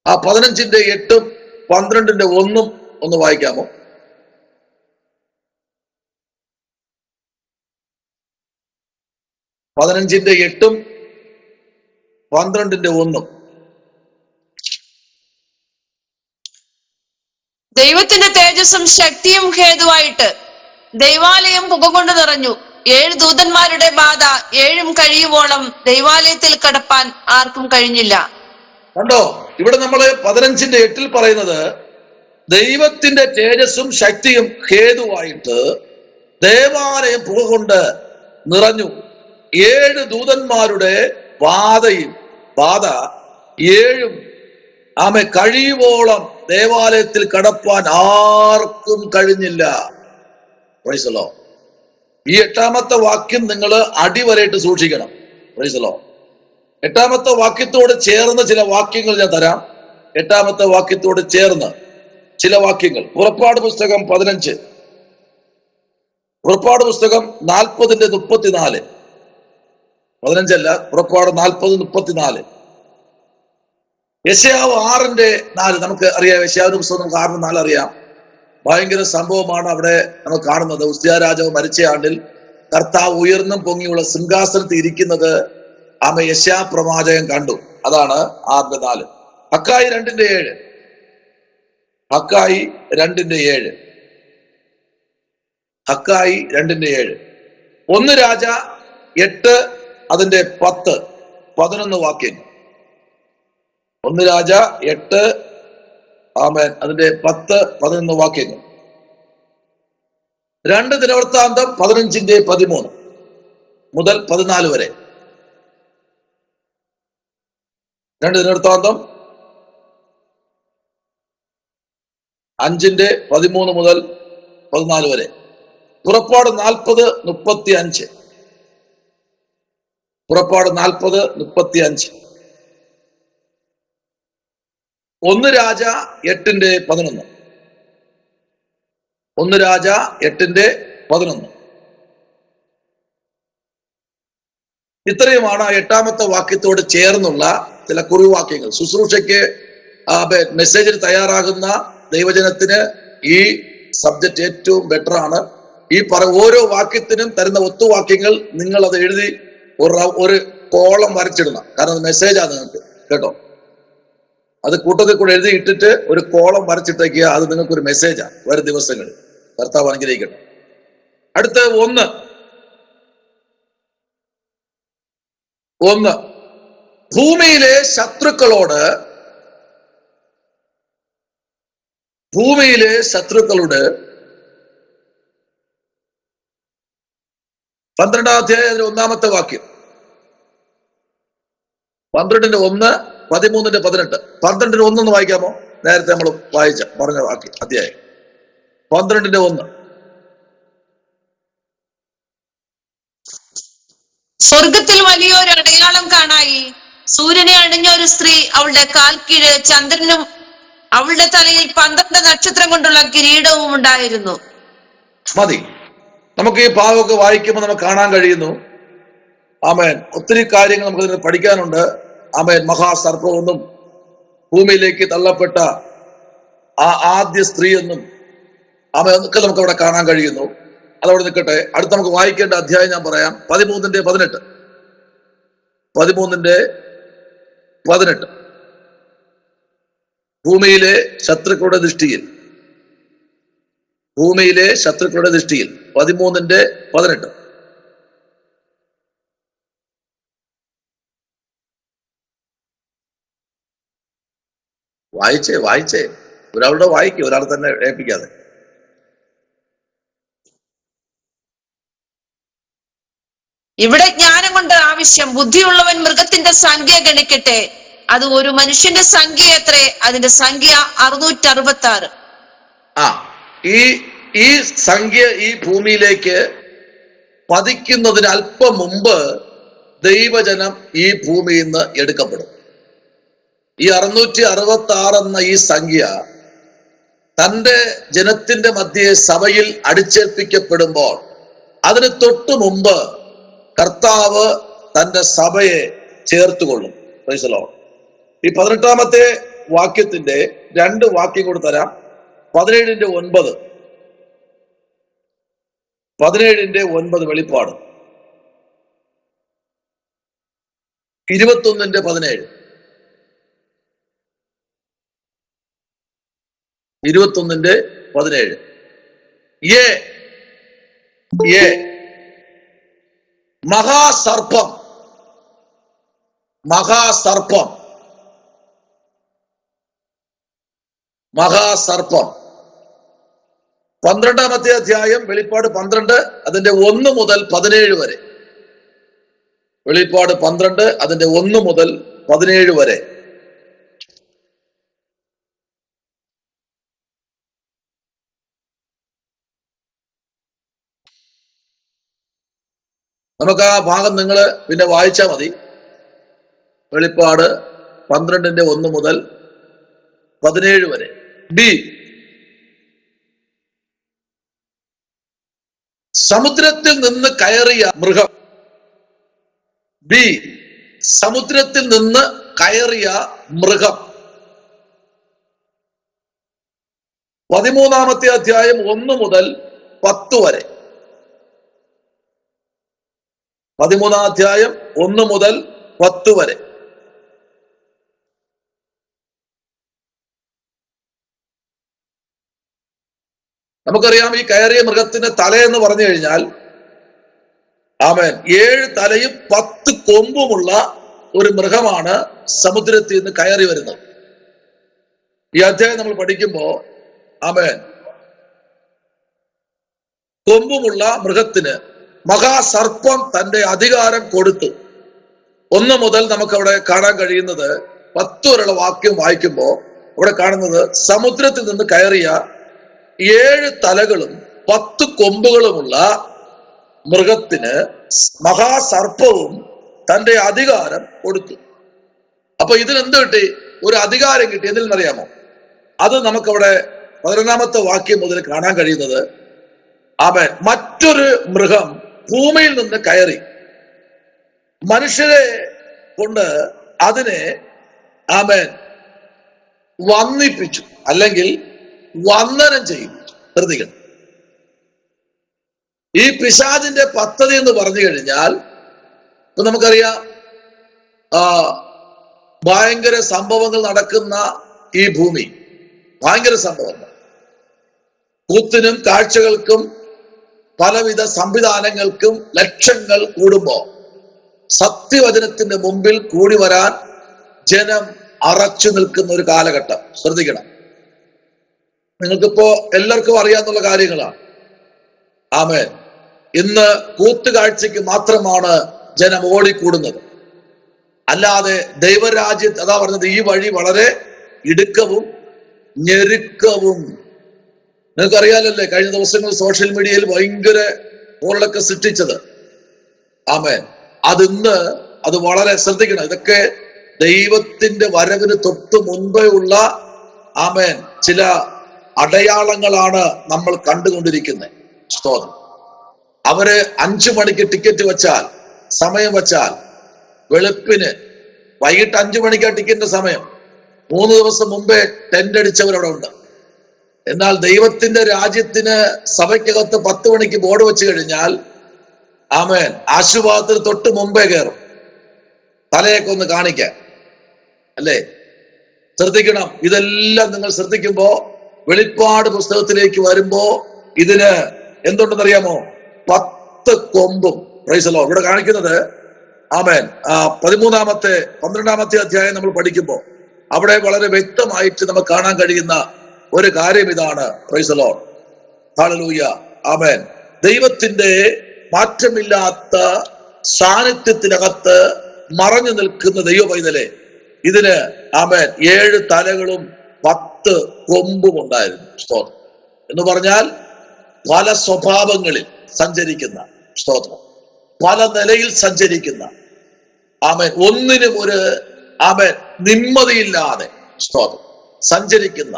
ആ 15-8, 12-1 ഒന്ന് വായിക്കാമോ? പതിനഞ്ചിന്റെ 8, 12-1. ദൈവത്തിന്റെ തേജസ്സും ശക്തിയും ഹേതുവായിട്ട് ദൈവാലയം പുകകൊണ്ട് നിറഞ്ഞു. 7 ദൂതന്മാരുടെ ബാധ 7 കഴിയുവോളം ദൈവാലയത്തിൽ കടപ്പാൻ ആർക്കും കഴിഞ്ഞില്ല. കണ്ടോ, ഇവിടെ നമ്മള് 15-8 പറയുന്നത് ദൈവത്തിന്റെ തേജസ്സും ശക്തിയും ഹേതുവായിട്ട് ദേവാലയം പുക കൊണ്ട് നിറഞ്ഞു. 7 ദൂതന്മാരുടെ ബാധ 7 കഴിയുവോളം ദേവാലയത്തിൽ കടപ്പാൻ ആർക്കും കഴിഞ്ഞില്ല. Praise the lord. ഈ 8-ാമത്തെ വാക്യം നിങ്ങൾ അടിവരയിട്ട് സൂക്ഷിക്കണം. Praise the lord. 8-ാമത്തെ വാക്യത്തോട് ചേർന്ന് ചില വാക്യങ്ങൾ ഞാൻ തരാം. 8-ാമത്തെ വാക്യത്തോട് ചേർന്ന് ചില വാക്യങ്ങൾ. പുറപ്പാട് പുസ്തകം 15, പുറപ്പാട് പുസ്തകം 40-34. 15 അല്ല, പുറപ്പാട് 40-34. യെശയ്യാവ് 6:4 നമുക്ക് അറിയാം. യെശയ്യാവിന്റെ പുസ്തകം നമുക്ക് 6:4 അറിയാം. ഭയങ്കര സംഭവമാണ് അവിടെ നമ്മൾ കാണുന്നത്. ഉസ്സിയാ രാജാവ് മരിച്ച ആണ്ടിൽ കർത്താവ് ഉയർന്നും പൊങ്ങിയുള്ള സിംഹാസനത്തിൽ ഇരിക്കുന്നത് യെശയ്യാ പ്രവാചകൻ കണ്ടു. അതാണ് 6:4. ഹഗ്ഗായി 2:7. ഹഗ്ഗായി 2:7. ഹഗ്ഗായി 2:7. 1 രാജ 8:10-11 വാക്യങ്ങൾ. 1 രാജ 8, ആമേൻ, അതിന്റെ 10-11 വാക്യങ്ങൾ. 2 ദിനവൃത്താന്തം 15-13 മുതൽ 14 വരെ. 2 ദിനവൃത്താന്തം 5:13 മുതൽ 14 വരെ. പുറപ്പാട് 40-35. പുറപ്പാട് 40-35. 1 രാജ 8:11. 1 രാജ 8:11. ഇത്രയുമാണ് 8-ാമത്തെ വാക്യത്തോട് ചേർന്നുള്ള ചില കുറിവാക്യങ്ങൾ. ശുശ്രൂഷയ്ക്ക് മെസ്സേജിൽ തയ്യാറാകുന്ന ദൈവജനത്തിന് ഈ സബ്ജക്റ്റ് ഏറ്റവും ബെറ്റർ ആണ്. ഈ ഓരോ വാക്യത്തിനും തരുന്ന ഒത്തുവാക്യങ്ങൾ നിങ്ങൾ അത് എഴുതി ഒരു കോളം വരച്ചിടണം. കാരണം മെസ്സേജാണ് നിങ്ങൾക്ക്, കേട്ടോ. അത് കൂട്ടത്തിൽ കൂടെ എഴുതി ഇട്ടിട്ട് ഒരു കോളം വരച്ചിട്ടേക്കുക. അത് നിങ്ങൾക്കൊരു മെസ്സേജാണ് വരും ദിവസങ്ങളിൽ. കർത്താവ് അനുഗ്രഹിക്കട്ടെ. അടുത്ത 1 ഭൂമിയിലെ ശത്രുക്കളോട്, ഭൂമിയിലെ ശത്രുക്കളുടെ 12-ാം അധ്യായം 1-ാമത്തെ വാക്യം. 12-1, 13-18. 12-1 ഒന്ന് വായിക്കാമോ? നേരത്തെ നമ്മൾ പറഞ്ഞ വാക്യം അധ്യായം 12-1. സ്വർഗത്തിൽ വലിയൊരു അടയാളം കാണായി. സൂര്യനെ അണിഞ്ഞ ഒരു സ്ത്രീ, അവളുടെ കാൽ കീഴ് ചന്ദ്രനും അവളുടെ തലയിൽ 12 നക്ഷത്രം കൊണ്ടുള്ള കിരീടവും ഉണ്ടായിരുന്നു. മതി. നമുക്ക് ഈ ഭാഗമൊക്കെ വായിക്കുമ്പോൾ നമുക്ക് കാണാൻ കഴിയുന്നു. ആമേൻ. ഒത്തിരി കാര്യങ്ങൾ നമുക്ക് ഇതിന് പഠിക്കാനുണ്ട്. ആമേൻ. മഹാസർപ്പമെന്നും ഭൂമിയിലേക്ക് തള്ളപ്പെട്ട ആ ആദ്യ സ്ത്രീ എന്നും ആമേൻ ഒക്കെ നമുക്ക് അവിടെ കാണാൻ കഴിയുന്നു. അതവിടെ നിൽക്കട്ടെ. അടുത്ത് നമുക്ക് വായിക്കേണ്ട അധ്യായം ഞാൻ പറയാം. 13-18. 13-18. ഭൂമിയിലെ ശത്രുക്കളുടെ ദൃഷ്ടിയിൽ, ഭൂമിയിലെ ശത്രുക്കളുടെ ദൃഷ്ടിയിൽ. 13-18. വായിച്ചേ ഒരാളുടെ വായിക്കും, ഒരാൾ തന്നെ ഏൽപ്പിക്കാതെ. ഇവിടെ ജ്ഞാനം കൊണ്ട് ആവശ്യം. ബുദ്ധിയുള്ളവൻ മൃഗത്തിന്റെ സംഖ്യ ഗണിക്കട്ടെ. അത് ഒരു മനുഷ്യന്റെ സംഖ്യ എത്രേ? അതിന്റെ സംഖ്യ 666. ഈ സംഖ്യ ഈ ഭൂമിയിലേക്ക് പതിക്കുന്നതിന് അല്പം മുമ്പ് ദൈവജനം ഈ ഭൂമിയിൽ നിന്ന് എടുക്കപ്പെടും. ഈ 666 എന്ന ഈ സംഖ്യ തന്റെ ജനത്തിന്റെ മധ്യേ സഭയിൽ അടിച്ചേൽപ്പിക്കപ്പെടുമ്പോൾ അതിന് തൊട്ടു മുമ്പ് കർത്താവ് തന്റെ സഭയെ ചേർത്തുകൊള്ളും. Price the lord. ഈ 18-ാമത്തെ വാക്യത്തിന്റെ 2 വാക്യം കൂടെ തരാം. 17:9 17:9 വെളിപ്പാട്, 21:17 21:17 മഹാസർപ്പം മഹാസർപ്പം മഹാസർപ്പം 12-ാമത്തെ അധ്യായം വെളിപ്പാട് 12 അതിന്റെ 1 മുതൽ 17 വരെ. വെളിപ്പാട് 12 അതിന്റെ 1 മുതൽ 17 വരെ. നമുക്ക് ആ ഭാഗം നിങ്ങൾ പിന്നെ വായിച്ചാൽ മതി. വെളിപ്പാട് 12-ന്റെ 1 മുതൽ 17 വരെ. ബി, സമുദ്രത്തിൽ നിന്ന് കയറിയ മൃഗം. ബി, സമുദ്രത്തിൽ നിന്ന് കയറിയ മൃഗം. 13-ാമത്തെ അധ്യായം 1 മുതൽ 10 വരെ. 13-ാം അധ്യായം 1 മുതൽ 10 വരെ. നമുക്കറിയാം, ഈ കയറിയ മൃഗത്തിന്റെ തലയെന്ന് പറഞ്ഞു കഴിഞ്ഞാൽ ആമേൻ 7 തലയും 10 കൊമ്പുമുള്ള ഒരു മൃഗമാണ് സമുദ്രത്തിൽ നിന്ന് കയറി വരുന്നത്. ഈ അധ്യായം നമ്മൾ പഠിക്കുമ്പോ ആമേൻ കൊമ്പുമുള്ള മൃഗത്തിന് മഹാസർപ്പം തന്റെ അധികാരം കൊടുത്തു. 1 മുതൽ നമുക്കവിടെ കാണാൻ കഴിയുന്നത് 10 വരെയുള്ള വാക്യം വായിക്കുമ്പോ അവിടെ കാണുന്നത് സമുദ്രത്തിൽ നിന്ന് കയറിയ 7 തലകളും 10 കൊമ്പുകളുമുള്ള മൃഗത്തിന് മഹാസർപ്പവും തന്റെ അധികാരം കൊടുത്തു. അപ്പൊ ഇതിനെന്ത് കിട്ടി? ഒരു അധികാരം കിട്ടി. എന്തിൽ നിന്നറിയാമോ? അത് നമുക്കവിടെ 11-ാമത്തെ വാക്യം മുതൽ കാണാൻ കഴിയുന്നത് ആമേൻ മറ്റൊരു മൃഗം ഭൂമിയിൽ നിന്ന് കയറി മനുഷ്യരെ കൊണ്ട് അതിനെ ആമേൻ വന്ദിപ്പിച്ചു, അല്ലെങ്കിൽ വന്ദനം ചെയ്യിപ്പിച്ചു. ശ്രദ്ധിക്കണം, ഈ പിശാചിന്റെ പദ്ധതി എന്ന് പറഞ്ഞു കഴിഞ്ഞാൽ ഇപ്പൊ നമുക്കറിയാം, ഭയങ്കര സംഭവങ്ങൾ നടക്കുന്ന ഈ ഭൂമി, ഭയങ്കര സംഭവങ്ങൾ, കൂത്തിനും കാഴ്ചകൾക്കും പലവിധ സംവിധാനങ്ങൾക്കും ലക്ഷങ്ങൾ കൂടുമ്പോ സത്യവചനത്തിന്റെ മുമ്പിൽ കൂടി വരാൻ ജനം അറച്ചു നിൽക്കുന്ന ഒരു കാലഘട്ടം. ശ്രദ്ധിക്കണം, നിങ്ങൾക്കിപ്പോ എല്ലാവർക്കും അറിയാവുന്ന കാര്യങ്ങളാണ്. ആമേൻ. ഇന്ന് കൂത്തുകാഴ്ചയ്ക്ക് മാത്രമാണ് ജനം ഓടിക്കൂടുന്നത്. അല്ലാതെ ദൈവരാജ്യത്ത് അതാ പറഞ്ഞത്, ഈ വഴി വളരെ ഇടുക്കവും ഞെരുക്കവും. നിങ്ങൾക്കറിയാലല്ലേ, കഴിഞ്ഞ ദിവസങ്ങളിൽ സോഷ്യൽ മീഡിയയിൽ ഭയങ്കര ഓളൊക്കെ സൃഷ്ടിച്ചത്. ആമേൻ. അതിന്ന് അത് വളരെ ശ്രദ്ധിക്കണം. ഇതൊക്കെ ദൈവത്തിന്റെ വരവിന് തൊട്ട് മുൻപേ ഉള്ള ആമേൻ ചില അടയാളങ്ങളാണ് നമ്മൾ കണ്ടുകൊണ്ടിരിക്കുന്നത്. സ്തോത്രം. അവര് 5 മണിക്ക് ടിക്കറ്റ് വെച്ചാൽ, സമയം വെച്ചാൽ, വെളുപ്പിന് വൈകിട്ട് 5 മണിക്കാണ് ടിക്കറ്റിന്റെ സമയം. 3 ദിവസം മുമ്പേ ടെന്റ് അടിച്ചവരവിടെ ഉണ്ട്. എന്നാൽ ദൈവത്തിന്റെ രാജ്യത്തിന് സഭയ്ക്കകത്ത് 10 മണിക്ക് ബോർഡ് വെച്ച് കഴിഞ്ഞാൽ ആമേൻ ആശീർവാദത്തിന് തൊട്ട് മുമ്പേ കയറും, തലയൊക്കെ ഒന്ന് കാണിക്കാൻ. അല്ലേ? ശ്രദ്ധിക്കണം. ഇതെല്ലാം നിങ്ങൾ ശ്രദ്ധിക്കുമ്പോ വെളിപ്പാട് പുസ്തകത്തിലേക്ക് വരുമ്പോ ഇതിന് എന്തുണ്ടെന്നറിയാമോ? 10 കൊമ്പും. Price the Lord. ഇവിടെ കാണിക്കുന്നത് ആമേൻ 12-ാമത്തെ അധ്യായം നമ്മൾ പഠിക്കുമ്പോ അവിടെ വളരെ വ്യക്തമായിട്ട് നമുക്ക് കാണാൻ കഴിയുന്ന ഒരു കാര്യം ഇതാണ്. Price the Lord. ഹല്ലേലൂയ. ആമേൻ. ദൈവത്തിന്റെ മാറ്റമില്ലാത്ത സാന്നിധ്യത്തിനകത്ത് മറഞ്ഞു നിൽക്കുന്ന ദൈവ പൈതലെ, ഇതിന് ആമേൻ 7 തലകളും 10 കൊമ്പും ഉണ്ടായിരുന്നു. സ്തോത്രം. എന്ന് പറഞ്ഞാൽ പല സ്വഭാവങ്ങളിൽ സഞ്ചരിക്കുന്ന, സ്തോത്രം, പല നിലയിൽ സഞ്ചരിക്കുന്ന, ആമേൻ ഒന്നിനും ഒരു ആമേൻ നിമ്മതിയില്ലാതെ സ്തോത്രം സഞ്ചരിക്കുന്ന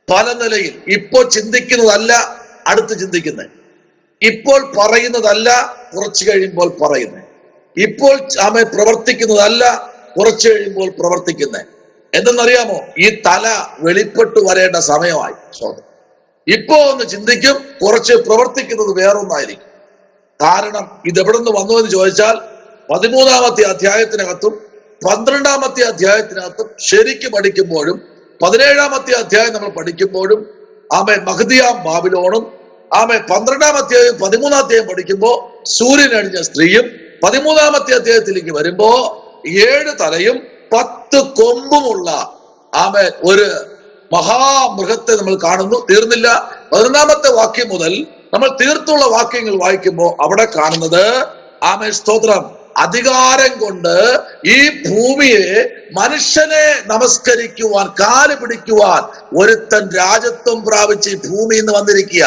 പല നിലയിൽ ഇപ്പോൾ ചിന്തിക്കുന്നതല്ല അടുത്ത് ചിന്തിക്കുന്നത്, ഇപ്പോൾ പറയുന്നതല്ല കുറച്ചു കഴിയുമ്പോൾ പറയുന്നത്, ഇപ്പോൾ പ്രവർത്തിക്കുന്നതല്ല കുറച്ചു കഴിയുമ്പോൾ പ്രവർത്തിക്കുന്നത്. എന്തെന്നറിയാമോ? ഈ തല വെളിപ്പെട്ടു വരേണ്ട സമയമായി. ഇപ്പോ ഒന്ന് ചിന്തിക്കും, കുറച്ച് പ്രവർത്തിക്കുന്നത് വേറൊന്നായിരിക്കും. കാരണം ഇതെവിടെ നിന്ന് വന്നു എന്ന് ചോദിച്ചാൽ 13-ാമത്തെ അധ്യായത്തിനകത്തും 12-ാമത്തെ അധ്യായത്തിനകത്തും ശരിക്കും പഠിക്കുമ്പോഴും 17-ാമത്തെ അധ്യായം നമ്മൾ പഠിക്കുമ്പോഴും മഹദിയാം ബാബിലോണും 12-ാം അധ്യായം 13-ാം അധ്യായം പഠിക്കുമ്പോ സൂര്യൻ അണിഞ്ഞ സ്ത്രീയും 13-ാമത്തെ അധ്യായത്തിലേക്ക് വരുമ്പോ 7 തലയും 10 കൊമ്പുമുള്ള ഒരു മഹാമൃഗത്തെ നമ്മൾ കാണുന്നു. തീർന്നില്ല. 11-ാമത്തെ വാക്യം മുതൽ നമ്മൾ തീർത്തുള്ള വാക്യങ്ങൾ വായിക്കുമ്പോൾ അവിടെ കാണുന്നത് സ്തോത്രം, അധികാരം കൊണ്ട് ഈ ഭൂമിയെ മനുഷ്യനെ നമസ്കരിക്കുവാൻ, കാല് പിടിക്കുവാൻ ഒരുത്തൻ രാജത്വം പ്രാപിച്ച് ഈ ഭൂമിയിൽ നിന്ന് വന്നിരിക്കുക.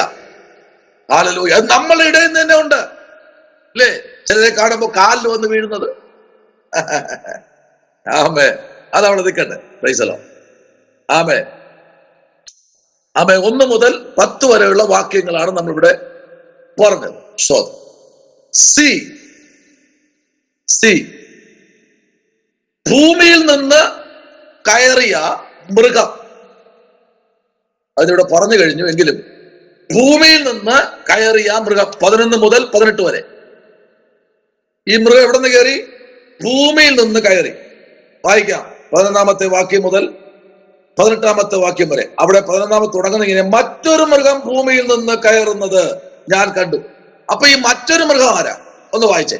ഹല്ലേലൂയ. അത് നമ്മളുടെ ഇടയിൽ നിന്ന് തന്നെ ഉണ്ട് അല്ലേ? ചിലരെ കാണുമ്പോ കാലിൽ വന്ന് വീഴുന്നത്. ആമേ, അതവിടെ നിൽക്കട്ടെ. Price the Lord. ആമേ. 1 മുതൽ 10 വരെയുള്ള വാക്യങ്ങളാണ് നമ്മളിവിടെ പറഞ്ഞത്. സി ഭൂമിയിൽ നിന്ന് കയറിയ മൃഗം, അതിവിടെ പറഞ്ഞു കഴിഞ്ഞു. എങ്കിലും ഭൂമിയിൽ നിന്ന് കയറിയ മൃഗം 11 മുതൽ 18 വരെ. ഈ മൃഗം എവിടെ നിന്ന് കയറി? ഭൂമിയിൽ നിന്ന് കയറി. വായിക്കാം 11-ാമത്തെ വാക്യം മുതൽ 18-ാമത്തെ വാക്യം വരെ. അവിടെ 11-ാമത്തെ തുടങ്ങുന്ന ഇങ്ങനെ, മറ്റൊരു മൃഗം ഭൂമിയിൽ നിന്ന് കയറുന്നത് ഞാൻ കണ്ടു. അപ്പൊ ഈ മറ്റൊരു മൃഗം ആരാ? ഒന്ന് വായിച്ചേ.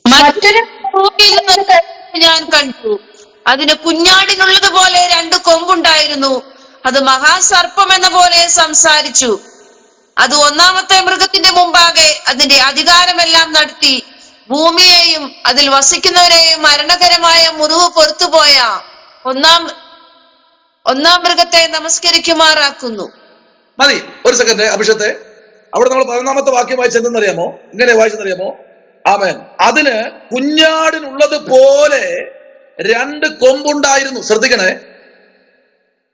മറ്റൊരു ഭൂമിയിൽ നിന്ന് ഞാൻ കണ്ടു. അതിന് കുഞ്ഞാടിനുള്ളതുപോലെ 2 കൊമ്പുണ്ടായിരുന്നു. അത് മഹാസർപ്പം എന്ന പോലെ സംസാരിച്ചു. അത് 1-ാമത്തെ മൃഗത്തിന്റെ മുമ്പാകെ അതിന്റെ അധികാരമെല്ലാം നടത്തി ഭൂമിയെയും അതിൽ വസിക്കുന്നവരെയും മരണകരമായ മുറിവ് പൊറത്തുപോയ ഒന്നാം മൃഗത്തെ നമസ്കരിക്കുമാറാക്കുന്നു. മതി. ഒരു സെക്കൻഡ് അഭിഷത്തെ. അവിടെ നമ്മൾ 11-ാമത്തെ വാക്യം വായിച്ചെന്തെന്നറിയാമോ? ഇങ്ങനെ വായിച്ചെന്നറിയാമോ? ആമേൻ. അതിന് കുഞ്ഞാടിനുള്ളത് പോലെ 2 കൊമ്പുണ്ടായിരുന്നു. ശ്രദ്ധിക്കണേ,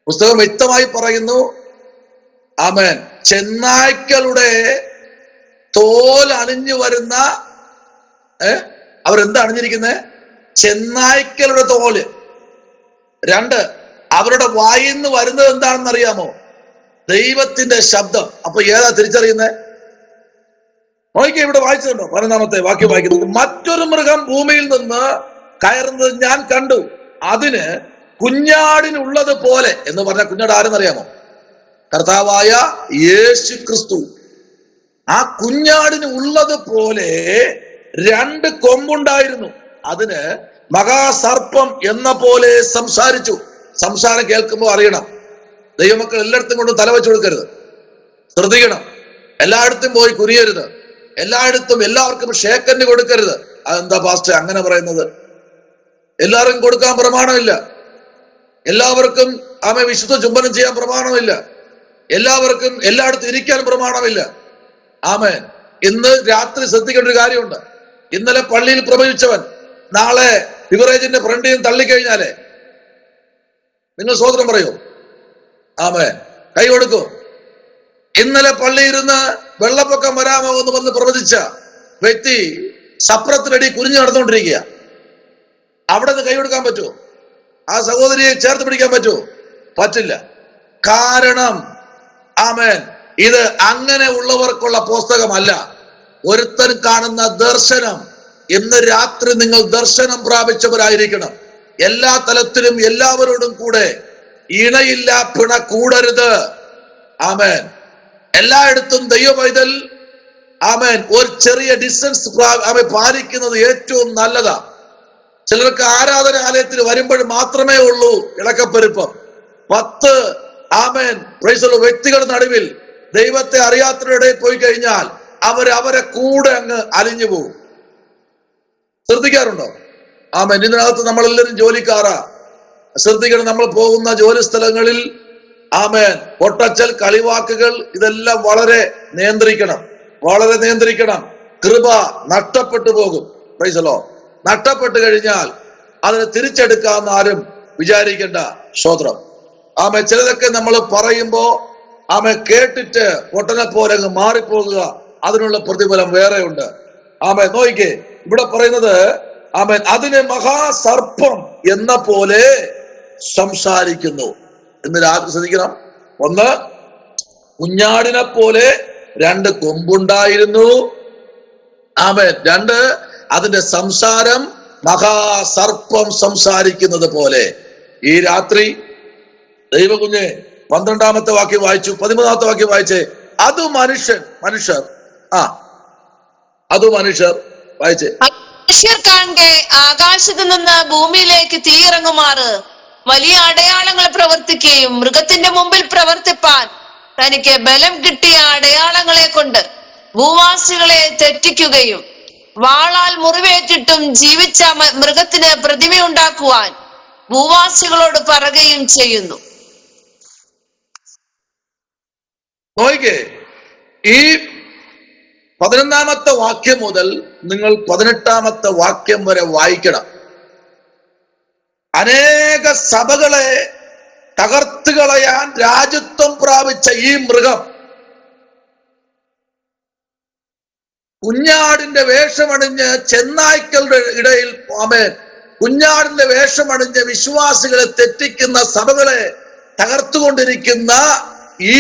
പുസ്തകം വ്യക്തമായി പറയുന്നു. ആമേൻ. ചെന്നായ്ക്കളുടെ തോൽ അണിഞ്ഞു വരുന്ന അവരെന്താ അണിഞ്ഞിരിക്കുന്നത്? ചെന്നായ്ക്കളുടെ തോല്. 2, അവരുടെ വായിന്ന് വരുന്നത് എന്താണെന്ന് അറിയാമോ? ദൈവത്തിന്റെ ശബ്ദം. അപ്പൊ ഏതാ തിരിച്ചറിയുന്നത്? നോക്കിയ ഇവിടെ വായിച്ചതുണ്ടോ? 11-ാമത്തെ വാക്യം വായിക്കുന്നത്, മറ്റൊരു മൃഗം ഭൂമിയിൽ നിന്ന് കയറുന്നത് ഞാൻ കണ്ടു. അതിന് കുഞ്ഞാടിനുള്ളത് പോലെ എന്ന് പറഞ്ഞ കുഞ്ഞാട് ആരെന്നറിയാമോ? കർത്താവായ യേശു ക്രിസ്തു. ആ കുഞ്ഞാടിന് ഉള്ളത് പോലെ 2 കൊമ്പുണ്ടായിരുന്നു. അതിന് മഹാസർപ്പം എന്ന പോലെ സംസാരിച്ചു. സംസാരം കേൾക്കുമ്പോൾ അറിയണം, ദൈവമക്കൾ എല്ലായിടത്തും കൊണ്ട് തലവെച്ചു കൊടുക്കരുത്. ശ്രദ്ധിക്കണം. എല്ലായിടത്തും പോയി കുനിയരുത്. എല്ലായിടത്തും എല്ലാവർക്കും ഷേക്കൻഡ് കൊടുക്കരുത്. അതെന്താ പാസ്റ്റർ അങ്ങനെ പറയുന്നത്? എല്ലാവർക്കും കൊടുക്കാൻ പ്രമാണമില്ല. എല്ലാവർക്കും വിശുദ്ധ ചുംബനം ചെയ്യാൻ പ്രമാണമില്ല. എല്ലാവർക്കും എല്ലായിടത്തും ഇരിക്കാൻ പ്രമാണമില്ല. ആമേൻ. ഇന്ന് രാത്രി ശ്രദ്ധിക്കേണ്ട ഒരു കാര്യമുണ്ട്. ഇന്നലെ പള്ളിയിൽ പ്രവചിച്ചവൻ നാളെ ബിവറേജിന്റെ ഫ്രണ്ടിൽ നിന്ന് തള്ളിക്കഴിഞ്ഞാലേ നിങ്ങൾ സ്വതന്ത്രം പറയൂ? ആമേൻ. കൈ കൊടുക്കൂ. ഇന്നലെ പള്ളിയിരുന്ന് വെള്ളപ്പൊക്കം വരാമോ എന്ന് വന്ന് പ്രവചിച്ച വ്യക്തി സപ്രത്തിനടി കുനിഞ്ഞു നടന്നുകൊണ്ടിരിക്കുക. അവിടെ നിന്ന് കൈ കൊടുക്കാൻ പറ്റുമോ? ആ സഹോദരിയെ ചേർത്ത് പിടിക്കാൻ പറ്റുമോ? പറ്റില്ല. കാരണം ആമേൻ, ഇത് അങ്ങനെ ഉള്ളവർക്കുള്ള പുസ്തകമല്ല. ഒരുത്തൻ കാണുന്ന ദർശനം, ഇന്ന് രാത്രി നിങ്ങൾ ദർശനം പ്രാപിച്ചവരായിരിക്കണം. എല്ലാ തലത്തിലും എല്ലാവരോടും കൂടെ ഇണയില്ല, പിണ കൂടരുത്. ആമേൻ. എല്ലായിടത്തും ദൈവപൈതൽ ആമേൻ ഒരു ചെറിയ ഡിസ്റ്റൻസ് പാലിക്കുന്നത് ഏറ്റവും നല്ലതാ. ചിലർക്ക് ആരാധനാലയത്തിൽ വരുമ്പോൾ മാത്രമേ ഉള്ളൂ ഇളക്കപ്പെരുപ്പം. 10 ആമേൻ പ്രൈസുള്ള വ്യക്തികളുടെ നടുവിൽ ദൈവത്തെ അറിയാത്തവരുടെ പോയി കഴിഞ്ഞാൽ അവരെ കൂടെ അങ്ങ് അലിഞ്ഞു പോകും. ശ്രദ്ധിക്കാറുണ്ടോ? ആമേൻ. ഇതിനകത്ത് നമ്മളെല്ലാവരും ജോലിക്കാരാ. ശ്രദ്ധിക്കണം. നമ്മൾ പോകുന്ന ജോലി സ്ഥലങ്ങളിൽ ആമേൻ പൊട്ടച്ചൽ, കളിവാക്കുകൾ ഇതെല്ലാം വളരെ നിയന്ത്രിക്കണം. വളരെ നിയന്ത്രിക്കണം. കൃപ നഷ്ടപ്പെട്ടു പോകും. Price the Lord. നഷ്ടപ്പെട്ടു കഴിഞ്ഞാൽ അതിനെ തിരിച്ചെടുക്കാവുന്ന ആരും വിചാരിക്കേണ്ട. സ്തോത്രം. ചിലതൊക്കെ നമ്മൾ പറയുമ്പോ കേട്ടിട്ട് പൊട്ടനെ പോലെ അങ്ങ് മാറിപ്പോകുക, അതിനുള്ള പ്രതിഫലം വേറെ ഉണ്ട്. നോയിക്കേ, ഇവിടെ പറയുന്നത് അതിനെ മഹാസർപ്പം എന്ന പോലെ സംസാരിക്കുന്നു എന്ന് രാത്രി ശ്രദ്ധിക്കണം. ഒന്ന്, കുഞ്ഞാടിനെ പോലെ 2 കൊമ്പുണ്ടായിരുന്നു. രണ്ട്, അതിന്റെ സംസാരം മഹാസർപ്പം സംസാരിക്കുന്നത് പോലെ. ഈ രാത്രി ദൈവകുഞ്ഞെ 12-ാമത്തെ വാക്യം വായിച്ചു, 13-ാമത്തെ വാക്യം വായിച്ചേ. അത് മനുഷ്യർ വായിച്ചേ. മനുഷ്യർ കാണെ ആകാശത്ത് നിന്ന് ഭൂമിയിലേക്ക് തീയിറങ്ങുമാറ് വലിയ അടയാളങ്ങൾ പ്രവർത്തിക്കുകയും മൃഗത്തിന്റെ മുമ്പിൽ പ്രവർത്തിപ്പാൻ തനിക്ക് ബലം കിട്ടിയ അടയാളങ്ങളെ കൊണ്ട് ഭൂവാസികളെ തെറ്റിക്കുകയും വാളാൽ മുറിവേറ്റിട്ടും ജീവിച്ച മൃഗത്തിന് പ്രതിമയുണ്ടാക്കുവാൻ ഭൂവാസികളോട് പറയുകയും ചെയ്യുന്നു. നോയിക്കേ, ഈ 11-ാമത്തെ വാക്യം മുതൽ നിങ്ങൾ 18-ാമത്തെ വാക്യം വരെ വായിക്കണം. അനേക സഭകളെ തകർത്ത് കളയാൻ രാജത്വം പ്രാപിച്ച ഈ മൃഗം കുഞ്ഞാടിന്റെ വേഷമണിഞ്ഞ് ചെന്നായ്ക്കളുടെ ഇടയിൽ കുഞ്ഞാടിന്റെ വേഷമണിഞ്ഞ് വിശ്വാസികളെ തെറ്റിക്കുന്ന സഭകളെ തകർത്തുകൊണ്ടിരിക്കുന്ന ഈ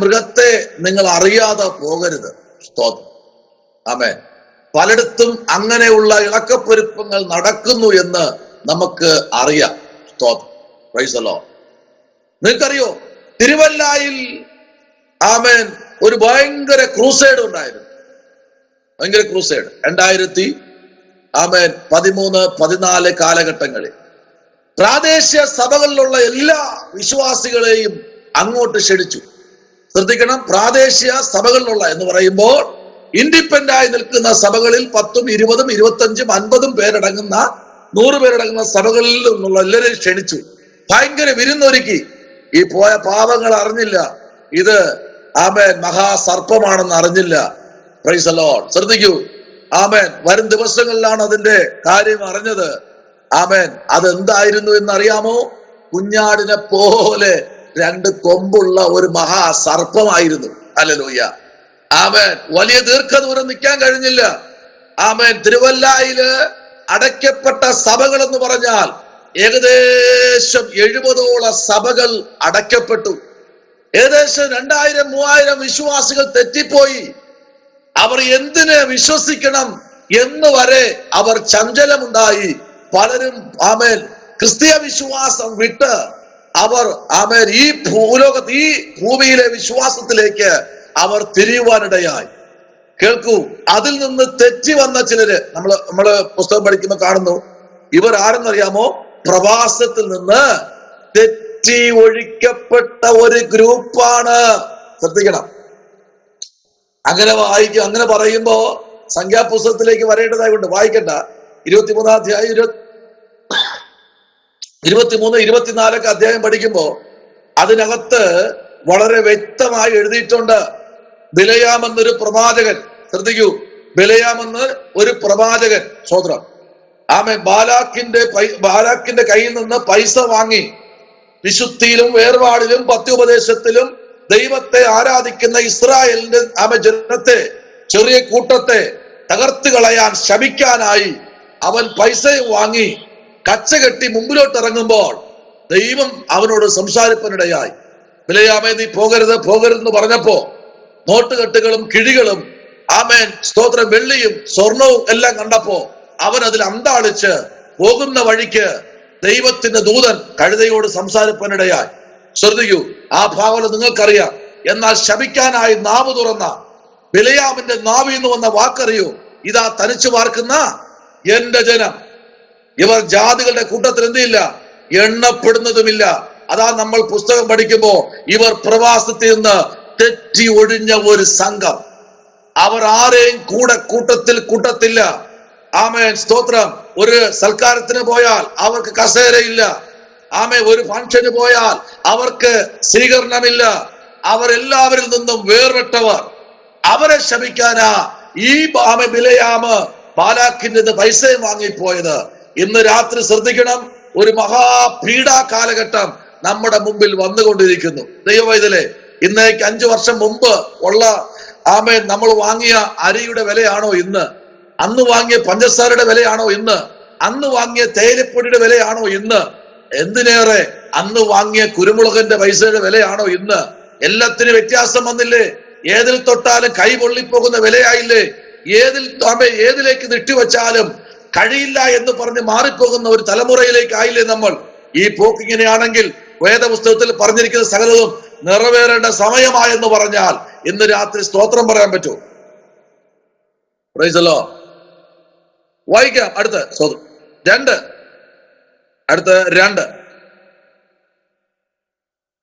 മൃഗത്തെ നിങ്ങൾ അറിയാതെ പോകരുത്. സ്തോത്രം. പലയിടത്തും അങ്ങനെയുള്ള ഇളക്കപ്പെരുപ്പങ്ങൾ നടക്കുന്നു എന്ന് നമുക്ക് അറിയാം. സ്തോത്രം. Price the Lord. നിങ്ങൾക്കറിയോ, തിരുവല്ലായിൽ ഒരു ഭയങ്കര ക്രൂസൈഡ് ഉണ്ടായിരുന്നു. ഭയങ്കര ക്രൂസൈഡ് 2013-14 കാലഘട്ടങ്ങളിൽ പ്രാദേശിക സഭകളിലുള്ള എല്ലാ വിശ്വാസികളെയും അങ്ങോട്ട് ക്ഷണിച്ചു. ശ്രദ്ധിക്കണം, പ്രാദേശിക സഭകളിലുള്ള എന്ന് പറയുമ്പോൾ ഇൻഡിപെൻഡന്റ് ആയി നിൽക്കുന്ന സഭകളിൽ 10, 20, 25, 50 പേരടങ്ങുന്ന 100 പേരടങ്ങുന്ന സഭകളിൽ നിന്നുള്ള എല്ലാവരെയും ക്ഷണിച്ചു. ഭയങ്കര വിരുന്നൊരുക്കി. ഈ പോയ പാവങ്ങൾ അറിഞ്ഞില്ല ഇത് മഹാസർപ്പമാണെന്ന് അറിഞ്ഞില്ല. Price the Lord. ശ്രദ്ധിക്കൂ. വരും ദിവസങ്ങളിലാണ് അതിന്റെ കാര്യം അറിഞ്ഞത്. അതെന്തായിരുന്നു എന്നറിയാമോ? കുഞ്ഞാടിനെ പോലെ 2 കൊമ്പുള്ള ഒരു മഹാസർപ്പമായിരുന്നു. ഹല്ലേലൂയ. വലിയ ദീർഘദൂരം നിൽക്കാൻ കഴിഞ്ഞില്ല. തിരുവല്ലായില് അടയ്ക്കപ്പെട്ട സഭകൾ എന്ന് പറഞ്ഞാൽ ഏകദേശം 70ഓളം സഭകൾ അടയ്ക്കപ്പെട്ടു. ഏകദേശം 2000-3000 വിശ്വാസികൾ തെറ്റിപ്പോയി. അവർ എന്തിന് വിശ്വസിക്കണം എന്ന് വരെ അവർ ചഞ്ചലമുണ്ടായി. പലരും ക്രിസ്തീയ വിശ്വാസം വിട്ട് അവർ ഈ ഭൂലോകത്ത് ഈ ഭൂമിയിലെ വിശ്വാസത്തിലേക്ക് അവർ തിരിയുവാനിടയായി. കേൾക്കൂ, അതിൽ നിന്ന് തെറ്റി വന്ന ചിലര് നമ്മള് പുസ്തകം പഠിക്കുമ്പോൾ കാണുന്നു. ഇവർ ആരെന്നറിയാമോ? പ്രവാസത്തിൽ നിന്ന് തെറ്റി ഒഴിക്കപ്പെട്ട ഒരു ഗ്രൂപ്പാണ്. ശ്രദ്ധിക്കണം. അങ്ങനെ വായിക്കും. അങ്ങനെ പറയുമ്പോ സംഖ്യാപുസ്തകത്തിലേക്ക് വരേണ്ടതായിട്ടുണ്ട്. വായിക്കണ്ട. 23-ാം അധ്യായം 23, 24 അധ്യായം പഠിക്കുമ്പോ അതിനകത്ത് വളരെ വ്യക്തമായി എഴുതിയിട്ടുണ്ട്. ബിലയാം എന്നൊരു പ്രവാചകൻ. ശ്രദ്ധിക്കൂ, ബിലയാം എന്ന് ഒരു പ്രവാചകൻ. സ്തോത്രം. ബാലാക്കിന്റെ കയ്യിൽ നിന്ന് പൈസ വാങ്ങി വിശുദ്ധിയിലും വേർപാടിലും പത്യോപദേശത്തിലും ദൈവത്തെ ആരാധിക്കുന്ന ഇസ്രായേലിന്റെ ജനത്തെ, ചെറിയ കൂട്ടത്തെ തകർത്ത് കളയാൻ ശപിക്കാനായി അവൻ പൈസയും വാങ്ങി കച്ചകെട്ടി മുമ്പിലോട്ട് ഇറങ്ങുമ്പോൾ ദൈവം അവനോട് സംസാരിപ്പനിടയായി. ബിലയാമേ, നീ പോകരുതെന്ന് പറഞ്ഞപ്പോ നോട്ടുകെട്ടുകളും കിഴികളും സ്തോത്രം വെള്ളിയും സ്വർണവും എല്ലാം കണ്ടപ്പോ അവൻ അതിൽ അന്താളിച്ച് പോകുന്ന വഴിക്ക് ദൈവത്തിന്റെ ദൂതൻ കഴുതയോട് സംസാരിപ്പനിടയായി. ശ്രദ്ധിക്കൂ, ആ ഭാവന നിങ്ങൾക്കറിയാം. എന്നാൽ ശപിക്കാനായി നാവ് തുറന്ന ബിലയാമിന്റെ നാവിൽ നിന്ന് വന്ന വാക്കറിയൂ. ഇതാ തനിച്ചു പാർക്കുന്ന എന്റെ ജനം. ഇവർ ജാതികളുടെ കൂട്ടത്തിൽ എന്തില്ല, എണ്ണപ്പെടുന്നതുമില്ല. അതാ നമ്മൾ പുസ്തകം പഠിക്കുമ്പോ ഇവർ പ്രവാസത്തിൽ നിന്ന് തെറ്റി ഒഴിഞ്ഞ ഒരു സംഘം. അവർ ആരെയും കൂട്ടത്തില്ല. സ്തോത്രം. ഒരു സൽക്കാരത്തിന് പോയാൽ അവർക്ക് കസേരയില്ല. ഒരു ഫംഗ്ഷന് പോയാൽ അവർക്ക് സ്വീകരണമില്ല. അവരെല്ലാവരിൽ നിന്നും വേർപെട്ടവർ. അവരെ ശപിക്കാനാ ഈ ബിലയാമ് ബാലാക്കിന്റെ പൈസയും വാങ്ങിപ്പോയത്. ഇന്ന് രാത്രി ശ്രദ്ധിക്കണം. ഒരു മഹാപീഡാ കാലഘട്ടം നമ്മുടെ മുമ്പിൽ വന്നുകൊണ്ടിരിക്കുന്നു. ദൈവവൈതലേ, ഇന്നേക്ക് 5 വർഷം മുമ്പ് ഉള്ള ആമേൻ നമ്മൾ വാങ്ങിയ അരിയുടെ വിലയാണോ ഇന്ന്? അന്ന് വാങ്ങിയ പഞ്ചസാരയുടെ വിലയാണോ ഇന്ന്? അന്ന് വാങ്ങിയ തേയിലപ്പൊടിയുടെ വിലയാണോ ഇന്ന്? എന്തിനേറെ അന്ന് വാങ്ങിയ കുരുമുളകിന്റെ പൈസയുടെ വിലയാണോ ഇന്ന്? എല്ലാത്തിനും വ്യത്യാസം വന്നില്ലേ? ഏതിൽ തൊട്ടാലും കൈ പൊള്ളിപ്പോകുന്ന വിലയായില്ലേ? ഏതിലേക്ക് നിട്ടിവെച്ചാലും കഴിയില്ല എന്ന് പറഞ്ഞ് മാറിപ്പോകുന്ന ഒരു തലമുറയിലേക്ക് ആയില്ലേ നമ്മൾ? ഈ പോക്കിങ്ങനെയാണെങ്കിൽ വേദപുസ്തകത്തിൽ പറഞ്ഞിരിക്കുന്ന സകലതും നിറവേറേണ്ട സമയമായെന്ന് പറഞ്ഞാൽ ഇന്ന് രാത്രി സ്തോത്രം പറയാൻ പറ്റുമോ? Price the Lord. വായിക്കാം അടുത്ത സ്തോത്രം 2.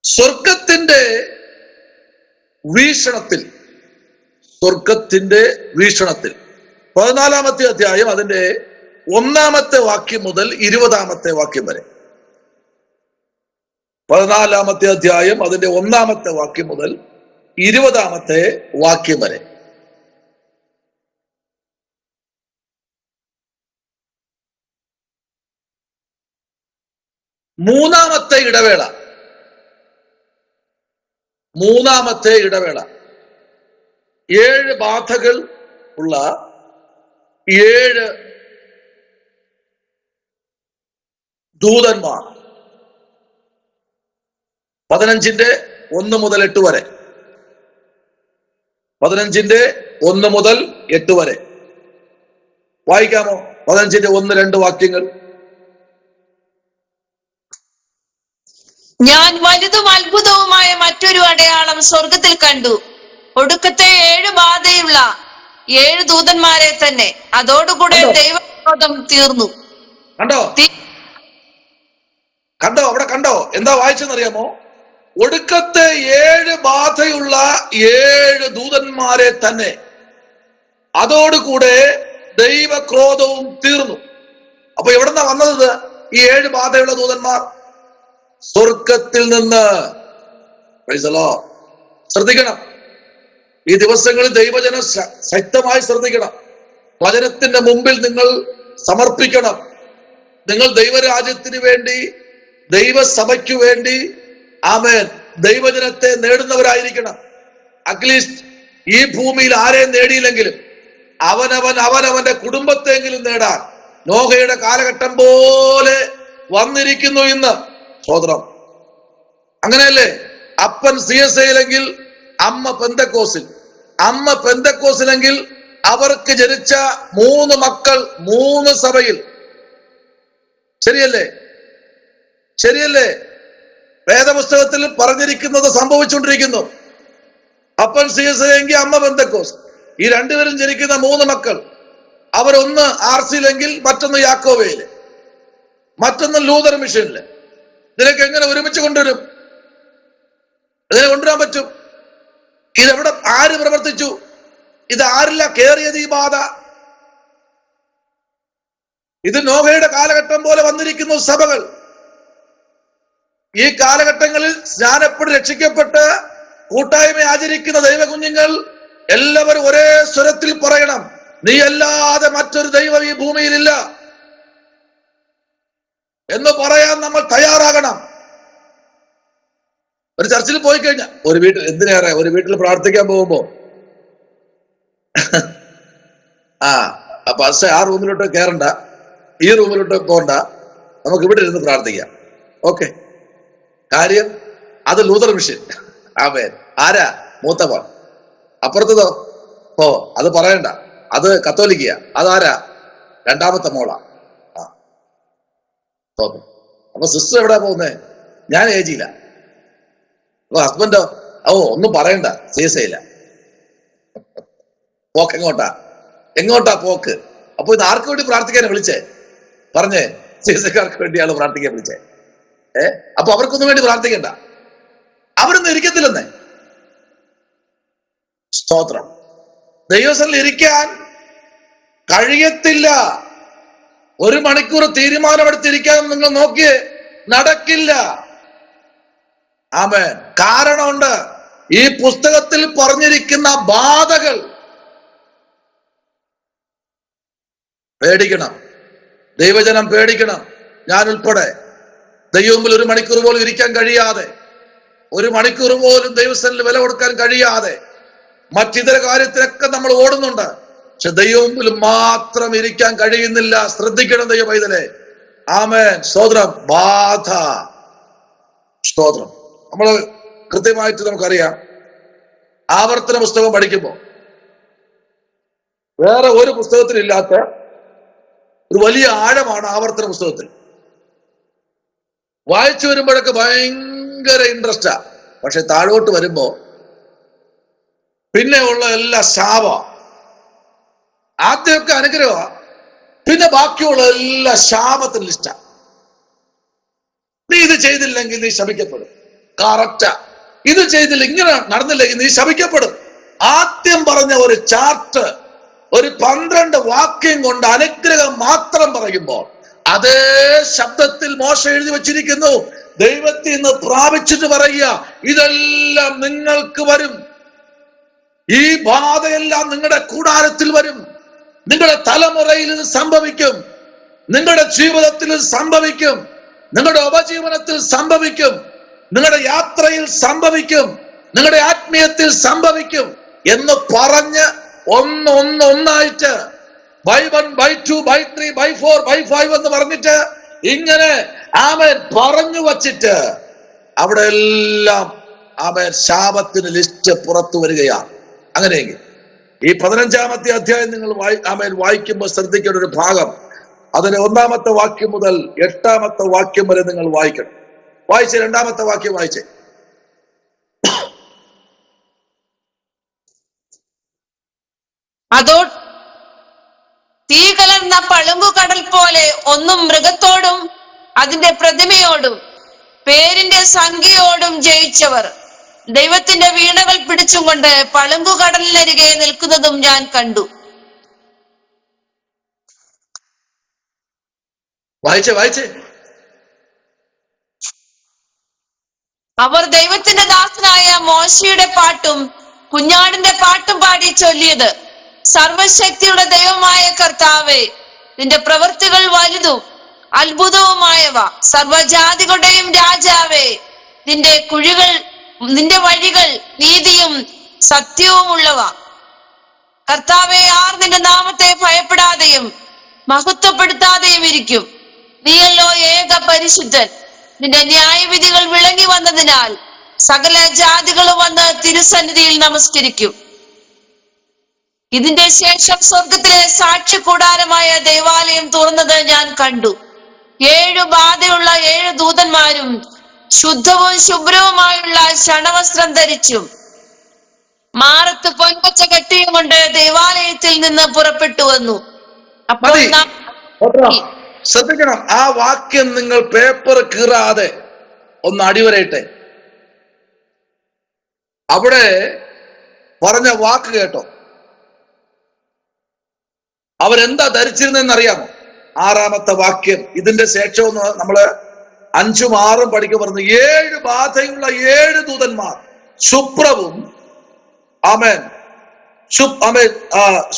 സ്വർഗത്തിന്റെ വീക്ഷണത്തിൽ 14-ാമത്തെ അധ്യായം അതിന്റെ 1-ാമത്തെ വാക്യം മുതൽ 20-ാമത്തെ വാക്യം വരെ. 14-ാമത്തെ അധ്യായം അതിന്റെ 1-ാമത്തെ വാക്യം മുതൽ 20-ാമത്തെ വാക്യം വരെ. മൂന്നാമത്തെ ഇടവേള 7 ബാധകൾ ഉള്ള 7 ദൂതന്മാർ. 15-ന്റെ 1 മുതൽ 8 വരെ. 15-ന്റെ 1 മുതൽ 8 വരെ വായിക്കാമോ? 15-ന്റെ 1-2 വാക്യങ്ങൾ. ഞാൻ വലുതും അത്ഭുതവുമായ മറ്റൊരു അടയാളം സ്വർഗത്തിൽ കണ്ടു. ഒടുക്കത്തെ 7 ബാധയുള്ള 7 ദൂതന്മാരെ തന്നെ. അതോടുകൂടെ ദൈവക്രോധം തീർന്നു. അവിടെ കണ്ടോ? എന്താ വായിച്ചെന്നറിയാമോ? ഒടുക്കത്തെ 7 ബാധയുള്ള 7 ദൂതന്മാരെ തന്നെ. അതോടുകൂടെ ദൈവക്രോധവും തീർന്നു. അപ്പൊ എവിടെന്നാ വന്നത് ഈ 7 ബാധയുള്ള ദൂതന്മാർ? സ്വർഗത്തിൽ നിന്ന്. Price the lord. ശ്രദ്ധിക്കണം, ഈ ദിവസങ്ങളിൽ ദൈവജനം ശക്തമായി ശ്രദ്ധിക്കണം. വചനത്തിന്റെ മുമ്പിൽ നിങ്ങൾ സമർപ്പിക്കണം. നിങ്ങൾ ദൈവരാജ്യത്തിന് വേണ്ടി, ദൈവസഭയ്ക്ക് വേണ്ടി ആമേൻ ദൈവജനത്തെ നേടുന്നവരായിരിക്കണം. അറ്റ്ലീസ്റ്റ് ഈ ഭൂമിയിൽ ആരെയും നേടിയില്ലെങ്കിലും അവനവന്റെ കുടുംബത്തെങ്കിലും നേടാൻ നോഹയുടെ കാലഘട്ടം പോലെ വന്നിരിക്കുന്നു ഇന്ന്. സ്തോത്രം. അങ്ങനെയല്ലേ? അപ്പൻ CSIയിലെങ്കിൽ അമ്മ പെന്തക്കോസിലെങ്കിൽ അവർക്ക് ജനിച്ച 3 മക്കൾ 3 സഭയിൽ. ശരിയല്ലേ? വേദപുസ്തകത്തിൽ പറഞ്ഞിരിക്കുന്നത് സംഭവിച്ചുകൊണ്ടിരിക്കുന്നു. അപ്പൻ CSI എങ്കിൽ അമ്മ പെന്തക്കോസ്. ഈ 2 പേരും ജനിക്കുന്ന 3 മക്കൾ. അവരൊന്ന് RCയിലെങ്കിൽ മറ്റൊന്ന് യാക്കോബയില്, മറ്റൊന്ന് ലൂതർ മിഷനില്. ഇതിലേക്ക് എങ്ങനെ ഒരുമിച്ച് കൊണ്ടുവരും? ഇതിനെ കൊണ്ടുവരാൻ പറ്റും? ഇതെവിടെ ആര് പ്രവർത്തിച്ചു? ഇത് ആരില്ല കേറിയത് ഈ ബാധ? ഇത് നോഹയുടെ കാലഘട്ടം പോലെ വന്നിരിക്കുന്നു സഭകൾ. ഈ കാലഘട്ടങ്ങളിൽ സ്നാനപ്പെട്ട് രക്ഷിക്കപ്പെട്ട് കൂട്ടായ്മ ആചരിക്കുന്ന ദൈവകുഞ്ഞുങ്ങൾ എല്ലാവരും ഒരേ സ്വരത്തിൽ പറയണം, നീ അല്ലാതെ മറ്റൊരു ദൈവം ഈ ഭൂമിയിലില്ല എന്ന് പറയാൻ നമ്മൾ തയ്യാറാകണം. ഒരു ചർച്ചിൽ പോയി കഴിഞ്ഞാൽ ഒരു വീട്ടിൽ പ്രാർത്ഥിക്കാൻ പോകുമ്പോ പക്ഷെ ആ റൂമിലോട്ട് കയറണ്ട, ഈ റൂമിലോട്ട് പോകണ്ട, നമുക്ക് ഇവിടെ ഇരുന്ന് പ്രാർത്ഥിക്കാം. ഓക്കെ, കാര്യം അത് ലൂതർ മിഷൻ. ആമേൻ. ആരാ? മൂത്തമോൻ. അപ്പുറത്തതോ? അത് പറയണ്ട, അത് കത്തോലിക്കയ. അതാരാ? 2ാമത്തെ മോളാ. അപ്പൊ സിസ്റ്റർ എവിടെയാ പോകുന്നേ? ഞാൻ ഏജിയില്ല. അപ്പൊ ഹസ്ബൻഡോ? ഒന്നും പറയണ്ട, CSIയില്ല. പോക്ക് എങ്ങോട്ടാ പോക്ക്? അപ്പൊ ഇത് ആർക്ക് വേണ്ടി പ്രാർത്ഥിക്കാനാ വിളിച്ചേ? പറഞ്ഞേ, CSIക്കാർക്ക് വേണ്ടിയാണ് പ്രാർത്ഥിക്കാൻ വിളിച്ചേ. അപ്പൊ അവർക്കൊന്നും വേണ്ടി പ്രാർത്ഥിക്കണ്ട, അവരൊന്നും ഇരിക്കത്തില്ലെന്നേ. സ്തോത്രം. ദൈവസന്നിധിയിൽ ഇരിക്കാൻ കഴിയത്തില്ല. 1 മണിക്കൂർ തീരുമാനമെടുത്തിരിക്കാൻ നിങ്ങൾ നോക്കിയേ, നടക്കില്ല. ആമേൻ. കാരണമുണ്ട്. ഈ പുസ്തകത്തിൽ പറഞ്ഞിരിക്കുന്ന ബാധകൾ പേടിക്കണം. ദൈവജനം പേടിക്കണം, ഞാൻ ഉൾപ്പെടെ. ദൈവം മുമ്പിൽ 1 മണിക്കൂർ പോലും ഇരിക്കാൻ കഴിയാതെ, 1 മണിക്കൂർ പോലും ദൈവസ്ഥനിൽ വില കൊടുക്കാൻ കഴിയാതെ, മറ്റിതര കാര്യത്തിലൊക്കെ നമ്മൾ ഓടുന്നുണ്ട്. പക്ഷെ ദൈവം മുമ്പിൽ മാത്രം ഇരിക്കാൻ കഴിയുന്നില്ല. ശ്രദ്ധിക്കണം ദൈവ പൈതലേ. ആമേൻ. സ്തോത്രം. ബാധ. സ്തോത്രം. നമ്മൾ കൃത്യമായിട്ട് നമുക്കറിയാം, ആവർത്തന പുസ്തകം പഠിക്കുമ്പോൾ വേറെ ഒരു പുസ്തകത്തിലില്ലാത്ത ഒരു വലിയ ആഴമാണ് ആവർത്തന പുസ്തകത്തിൽ. വായിച്ചു വരുമ്പോഴൊക്കെ ഭയങ്കര ഇൻട്രസ്റ്റാ. പക്ഷെ താഴോട്ട് വരുമ്പോ പിന്നെ ഉള്ള എല്ലാ ശാപ. ആദ്യമൊക്കെ അനുഗ്രഹ, പിന്നെ ബാക്കിയുള്ള എല്ലാ ശാപത്തിന് ലിസ്റ്റാ. നീ ഇത് ചെയ്തില്ലെങ്കിൽ നീ ശപിക്കപ്പെടും. കറക്റ്റാ. ഇത് ചെയ്തില്ല, ഇങ്ങനെ നടന്നില്ലെങ്കിൽ നീ ശപിക്കപ്പെടും. ആദ്യം പറഞ്ഞ ഒരു ചാർട്ട്, ഒരു 12 വാക്യം കൊണ്ട് അനുഗ്രഹം മാത്രം പറയുമ്പോൾ അതേ ശബ്ദത്തിൽ മോശ എഴുതി വച്ചിരിക്കുന്നു. ദൈവത്തിൽ നിന്ന് പ്രാപിച്ചിട്ട് പറയുക, ഇതെല്ലാം നിങ്ങൾക്ക് വരും. ഈ ബാധയെല്ലാം നിങ്ങളുടെ കൂടാരത്തിൽ വരും. നിങ്ങളുടെ തലമുറയിൽ ഇത് സംഭവിക്കും. നിങ്ങളുടെ ജീവിതത്തിൽ ഇത് സംഭവിക്കും. നിങ്ങളുടെ ഉപജീവനത്തിൽ സംഭവിക്കും. നിങ്ങളുടെ യാത്രയിൽ സംഭവിക്കും. നിങ്ങളുടെ ആത്മീയത്തിൽ സംഭവിക്കും എന്ന് പറഞ്ഞ് ഒന്നായിട്ട് by 1, by 2, by 3, by 4, by 5 എന്ന് പറഞ്ഞിട്ട് ഇങ്ങനെ ആമേൻ പറഞ്ഞു വച്ചിട്ട് അവിടെ എല്ലാം ആമേൻ ശാപത്തിന് ലിസ്റ്റ് പുറത്തു വരികയാണ്. അങ്ങനെയെങ്കിൽ ഈ 15-ാമത്തെ അധ്യായം നിങ്ങൾ വായിക്കുമ്പോൾ ശ്രദ്ധിക്കേണ്ട ഒരു ഭാഗം, അതിന് 1-ാമത്തെ വാക്യം മുതൽ 8-ാമത്തെ വാക്യം വരെ നിങ്ങൾ വായിക്കണം. വായിച്ച് 2-ാമത്തെ വാക്യം വായിച്ചേ. അതോ തീ കലർന്ന പളുങ്കുകടൽ പോലെ ഒന്നും മൃഗത്തോടും അതിന്റെ പ്രതിമയോടും പേരിന്റെ സംഖ്യയോടും ജയിച്ചവർ ദൈവത്തിന്റെ വീണകൾ പിടിച്ചും കൊണ്ട് പളുങ്കുകടലിനരികെ നിൽക്കുന്നതും ഞാൻ കണ്ടു. വായിച്ചേ. അവർ ദൈവത്തിന്റെ ദാസനായ മോശയുടെ പാട്ടും കുഞ്ഞാടിന്റെ പാട്ടും പാടി ചൊല്ലിയത്, സർവശക്തിയുടെ ദൈവമായ കർത്താവേ, നിന്റെ പ്രവൃത്തികൾ വലുതും അത്ഭുതവുമായവ. സർവജാതികളുടെയും രാജാവേ, നിന്റെ വഴികൾ നീതിയും സത്യവുമുള്ളവ. കർത്താവേ, ആർ നിന്റെ നാമത്തെ ഭയപ്പെടാതെയും മഹത്വപ്പെടുത്താതെയും ഇരിക്കും. നീയല്ലോ ഏക പരിശുദ്ധൻ. നിന്റെ ന്യായവിധികൾ വിളങ്ങി വന്നതിനാൽ സകല ജാതികളും വന്ന് തിരുസന്നിധിയിൽ നമസ്കരിക്കും. ഇതിന്റെ ശേഷം സ്വർഗത്തിലെ സാക്ഷി കൂടാരമായ ദേവാലയം തുറന്നത് ഞാൻ കണ്ടു. 7 ബാധയുള്ള 7 ദൂതന്മാരും ശുദ്ധവും ശുഭ്രവുമായുള്ള ശണവസ്ത്രം ധരിച്ചും മാറത്ത് പൊൻപച്ച കെട്ടിയും കൊണ്ട് ദേവാലയത്തിൽ നിന്ന് പുറപ്പെട്ടു വന്നു. അപ്പോൾ ശ്രദ്ധിക്കണം, ആ വാക്യം നിങ്ങൾ പേപ്പർ കീറാതെ ഒന്ന് അടിവരയിട്ടെ. അവിടെ പറഞ്ഞ വാക്ക് കേട്ടോ. അവരെന്താ ധരിച്ചിരുന്നെന്നറിയാമോ? 6-ാമത്തെ വാക്യം. ഇതിന്റെ ശേഷം നമ്മള് 5ഉം 6ഉം പഠിക്കുക പറഞ്ഞു. 7 ബാധയുള്ള 7 ദൂതന്മാർ ശുഭ്രവും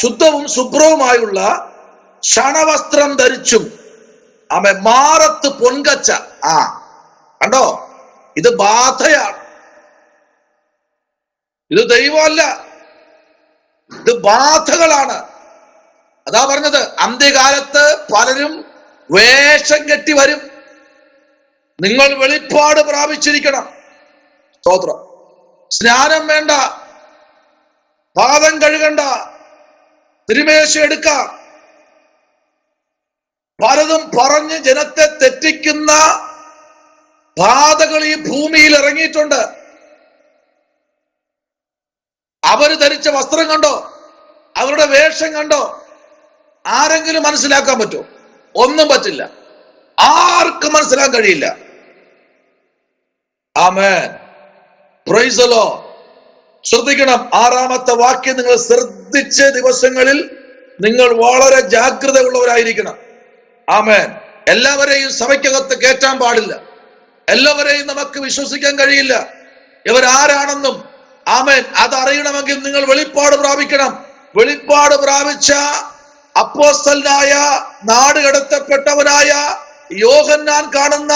ശുദ്ധവും ശുഭ്രവുമായുള്ള ശണവസ്ത്രം ധരിച്ചും മാറത്ത് പൊൻകച്ച. കണ്ടോ, ഇത് ബാധയാണ്. ഇത് ദൈവമല്ല, ഇത് ബാധകളാണ്. അതാ പറഞ്ഞത്, അന്ത്യകാലത്ത് പലരും വേഷം കെട്ടി വരും. നിങ്ങൾ വെളിപ്പാട് പ്രാപിച്ചിരിക്കണം. സ്തോത്രം. സ്നാനം വേണ്ട, പാദം കഴുകണ്ട, തിരുമേശ എടുക്കാം. പലതും പറഞ്ഞ് ജനത്തെ തെറ്റിക്കുന്ന ബാധകൾ ഈ ഭൂമിയിൽ ഇറങ്ങിയിട്ടുണ്ട്. അവര് ധരിച്ച വസ്ത്രം കണ്ടോ? അവരുടെ വേഷം കണ്ടോ? ആരെങ്കിലും മനസ്സിലാക്കാൻ പറ്റുമോ? ഒന്നും പറ്റില്ല. ആർക്കും മനസ്സിലാക്കാൻ കഴിയില്ല. ആമേൻ. Praise the lord. ശ്രദ്ധിക്കണം, 6-ാമത്തെ വാക്യം നിങ്ങൾ ശ്രദ്ധിച്ച ദിവസങ്ങളിൽ നിങ്ങൾ വളരെ ജാഗ്രത ഉള്ളവരായിരിക്കണം. ആമേൻ. എല്ലാവരെയും സഭയ്ക്കകത്ത് കയറ്റാൻ പാടില്ല. എല്ലാവരെയും നമുക്ക് വിശ്വസിക്കാൻ കഴിയില്ല. ഇവരാരാണെന്നും ആമേൻ അതറിയണമെങ്കിൽ നിങ്ങൾ വെളിപ്പാട് പ്രാപിക്കണം. വെളിപ്പാട് പ്രാപിച്ച അപ്പോസ്തലനായ നാട് കടത്തപ്പെട്ടവനായ യോഹന്നാൻ കാണുന്ന